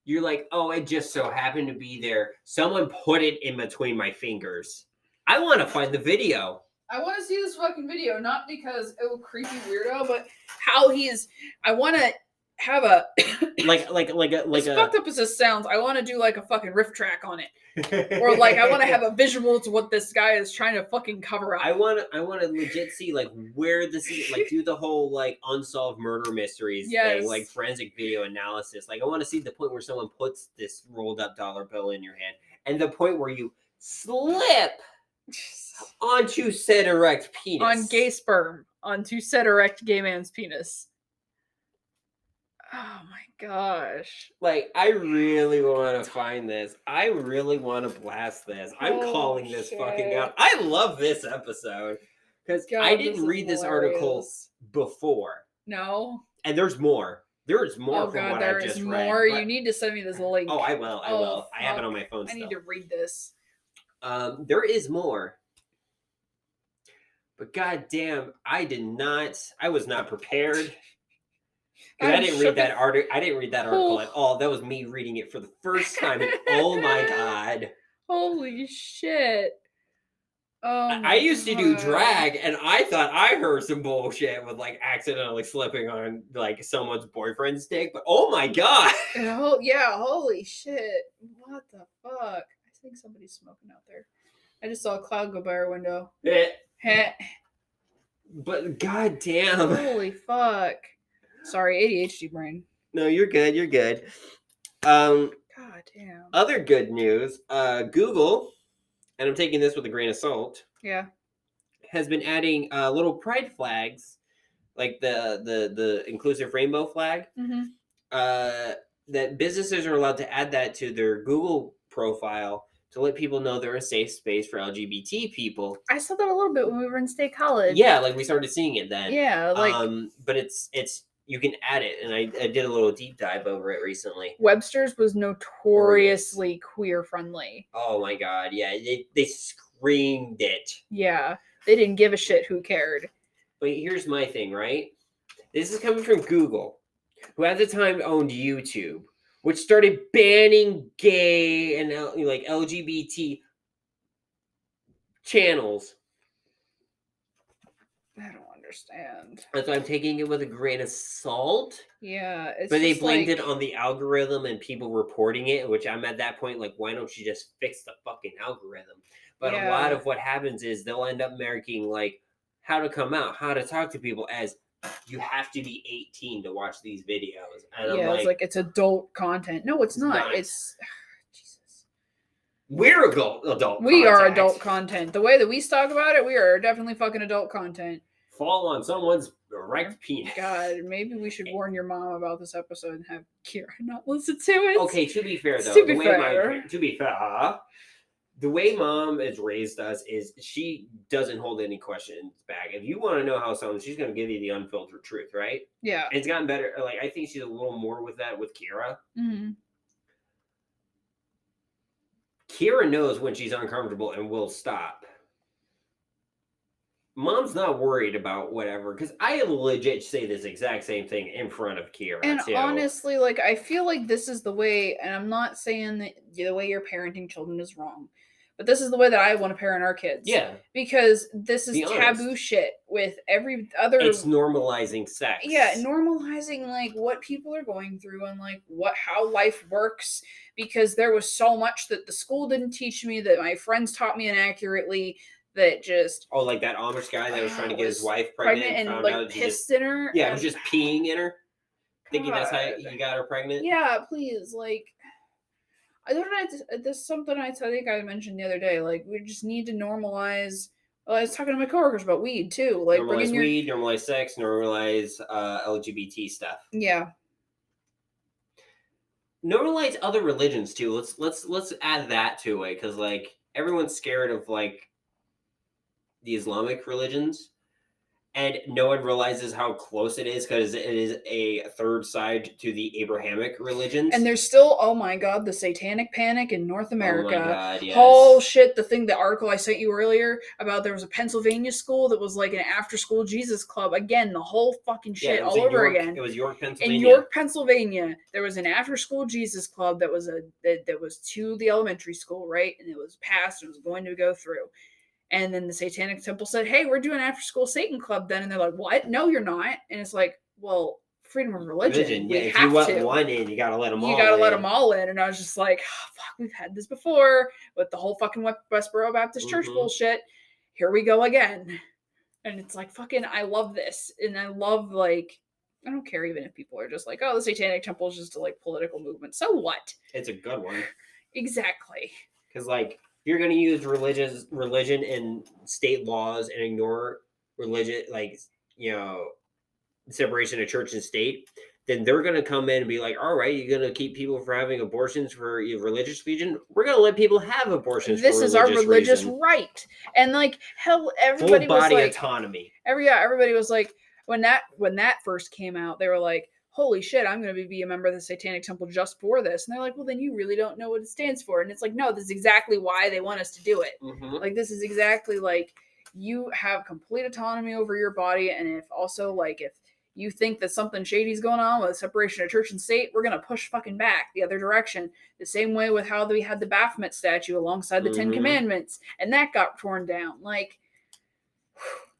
you're like, oh, it just so happened to be there. Someone put it in between my fingers. I want to find the video. I want to see this fucking video, not because, oh, creepy weirdo, but how I want to have a like as fucked up as this sounds, I want to do like a fucking riff track on it, or like I want to have a visual to what this guy is trying to fucking cover up. I want to legit see like where this is, like do the whole like unsolved murder mysteries thing, like forensic video analysis. Like I want to see the point where someone puts this rolled up dollar bill in your hand, and the point where you slip onto said erect penis, on gay sperm, onto said erect gay man's penis. Oh my gosh. Like, I really want to find this. I really want to blast this. I'm calling this fucking out. I love this episode. Because I didn't read this article before. No. And there's more. There's more from what I just read. More. You need to send me this link. Oh, I will. I will. I have it on my phone still. I need to read this. There is more. But goddamn, I was not prepared. I didn't read that article. I didn't read that article at all. That was me reading it for the first time. And oh my god! Holy shit! Oh, I used to do drag, and I thought I heard some bullshit with like accidentally slipping on like someone's boyfriend's dick. But oh my god! Yeah, holy shit! What the fuck? I think somebody's smoking out there. I just saw a cloud go by our window. But goddamn! Holy fuck! Sorry, ADHD brain. No, you're good. You're good. God damn. Other good news. Google, and I'm taking this with a grain of salt. Yeah. Has been adding little pride flags, like the inclusive rainbow flag. Mm-hmm. That businesses are allowed to add that to their Google profile to let people know they're a safe space for LGBT people. I saw that a little bit when we were in State College. Yeah, like we started seeing it then. Yeah, like but it's you can add it, and I did a little deep dive over it recently. Webster's was notoriously queer friendly. Oh my god, yeah, they screamed it. Yeah, they didn't give a shit who cared. But here's my thing, right? This is coming from Google, who at the time owned YouTube, which started banning gay and like LGBT channels. I don't understand. That's why I'm taking it with a grain of salt. Yeah, but they blamed it on the algorithm and people reporting it, which I'm at that point like, why don't you just fix the fucking algorithm? But a lot of what happens is they'll end up marking like how to come out, how to talk to people as you have to be 18 to watch these videos. And yeah, it's like it's adult content. No, it's not. It's Jesus. We're adult. We are adult content. The way that we talk about it, we are definitely fucking adult content. Fall on someone's erect penis. God, maybe we should warn your mom about this episode and have Kira not listen to it. Okay, to be fair though, the way mom has raised us is she doesn't hold any questions back. If you want to know how someone, she's going to give you the unfiltered truth, right? Yeah. It's gotten better. Like I think she's a little more with that with Kira. Mm-hmm. Kira knows when she's uncomfortable and will stop. Mom's not worried about whatever, because I legit say this exact same thing in front of Kira. And too. honestly, like I feel like this is the way, and I'm not saying that the way you're parenting children is wrong, but this is the way that I want to parent our kids. Yeah. Because this is taboo shit with every other. It's normalizing sex. Yeah, normalizing like what people are going through and like how life works. Because there was so much that the school didn't teach me, that my friends taught me inaccurately. That just like that Amish guy that was trying to get his wife pregnant and found like out pissed in her. Yeah, it was just peeing in her, thinking that's how he got her pregnant. Yeah, please, like I don't know. This is something I think I mentioned the other day. Like we just need to normalize Well, I was talking to my coworkers about weed too. Like Normalize weed, normalize sex, normalize LGBT stuff. Yeah. Normalize other religions too. Let's add that to it, because like everyone's scared of like the Islamic religions, and no one realizes how close it is because it is a third side to the Abrahamic religions. And there's still, oh my god, the satanic panic in North America. Oh my god, yes. Oh shit, the article I sent you earlier about there was a Pennsylvania school that was like an after-school Jesus club. Again, the whole fucking shit all over again. It was York, Pennsylvania. In York, Pennsylvania, there was an after-school Jesus club that was that was to the elementary school, right? And it was passed and was going to go through. And then the Satanic Temple said, hey, we're doing after-school Satan club then. And they're like, what? No, you're not. And it's like, well, freedom of religion. Yeah, if you let one in, you gotta let them all in. You gotta let them all in. And I was just like, oh, fuck, we've had this before with the whole fucking Westboro Baptist Church bullshit. Here we go again. And it's like, fucking, I love this. And I love, like, I don't care even if people are just like, oh, the Satanic Temple is just a, like, political movement. So what? It's a good one. Exactly. Because, like, if you're going to use religion and state laws and ignore religion, like, you know, separation of church and state, then they're going to come in and be like, all right, you're going to keep people from having abortions for your religious reason? We're going to let people have abortions this for is our religious reason. Right. And, like, hell, everybody full body was like, autonomy. Everybody was like, when that first came out, they were like, holy shit, I'm going to be a member of the Satanic Temple just for this. And they're like, well, then you really don't know what it stands for. And it's like, no, this is exactly why they want us to do it. Mm-hmm. Like, this is exactly, like, you have complete autonomy over your body. And if also, like, if you think that something shady's going on with the separation of church and state, we're going to push fucking back the other direction. The same way with how we had the Baphomet statue alongside the Ten Commandments. And that got torn down. Like,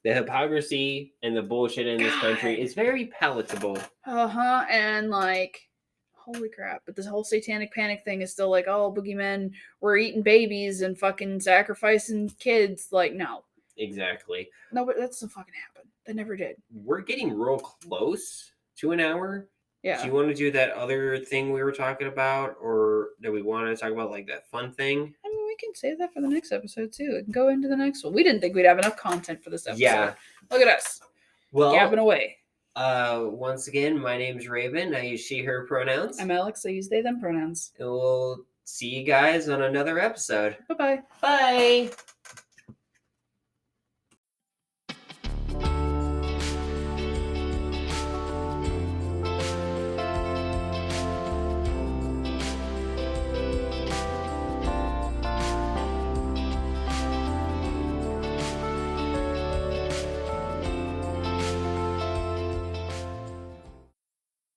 the hypocrisy and the bullshit in this country is very palatable. And like, holy crap. But this whole satanic panic thing is still like, oh, boogeymen were eating babies and fucking sacrificing kids. Like, no. Exactly. No, but that's not fucking happen. That never did. We're getting real close to an hour. Yeah. Do you want to do that other thing we were talking about, or do we want to talk about like that fun thing? I mean, we can save that for the next episode too. We can go into the next one. We didn't think we'd have enough content for this episode. Yeah. Look at us. Well, gabbing away. Once again, my name's Rayven. I use she, her pronouns. I'm Alex. I use they, them pronouns. And we'll see you guys on another episode. Bye-bye. Bye.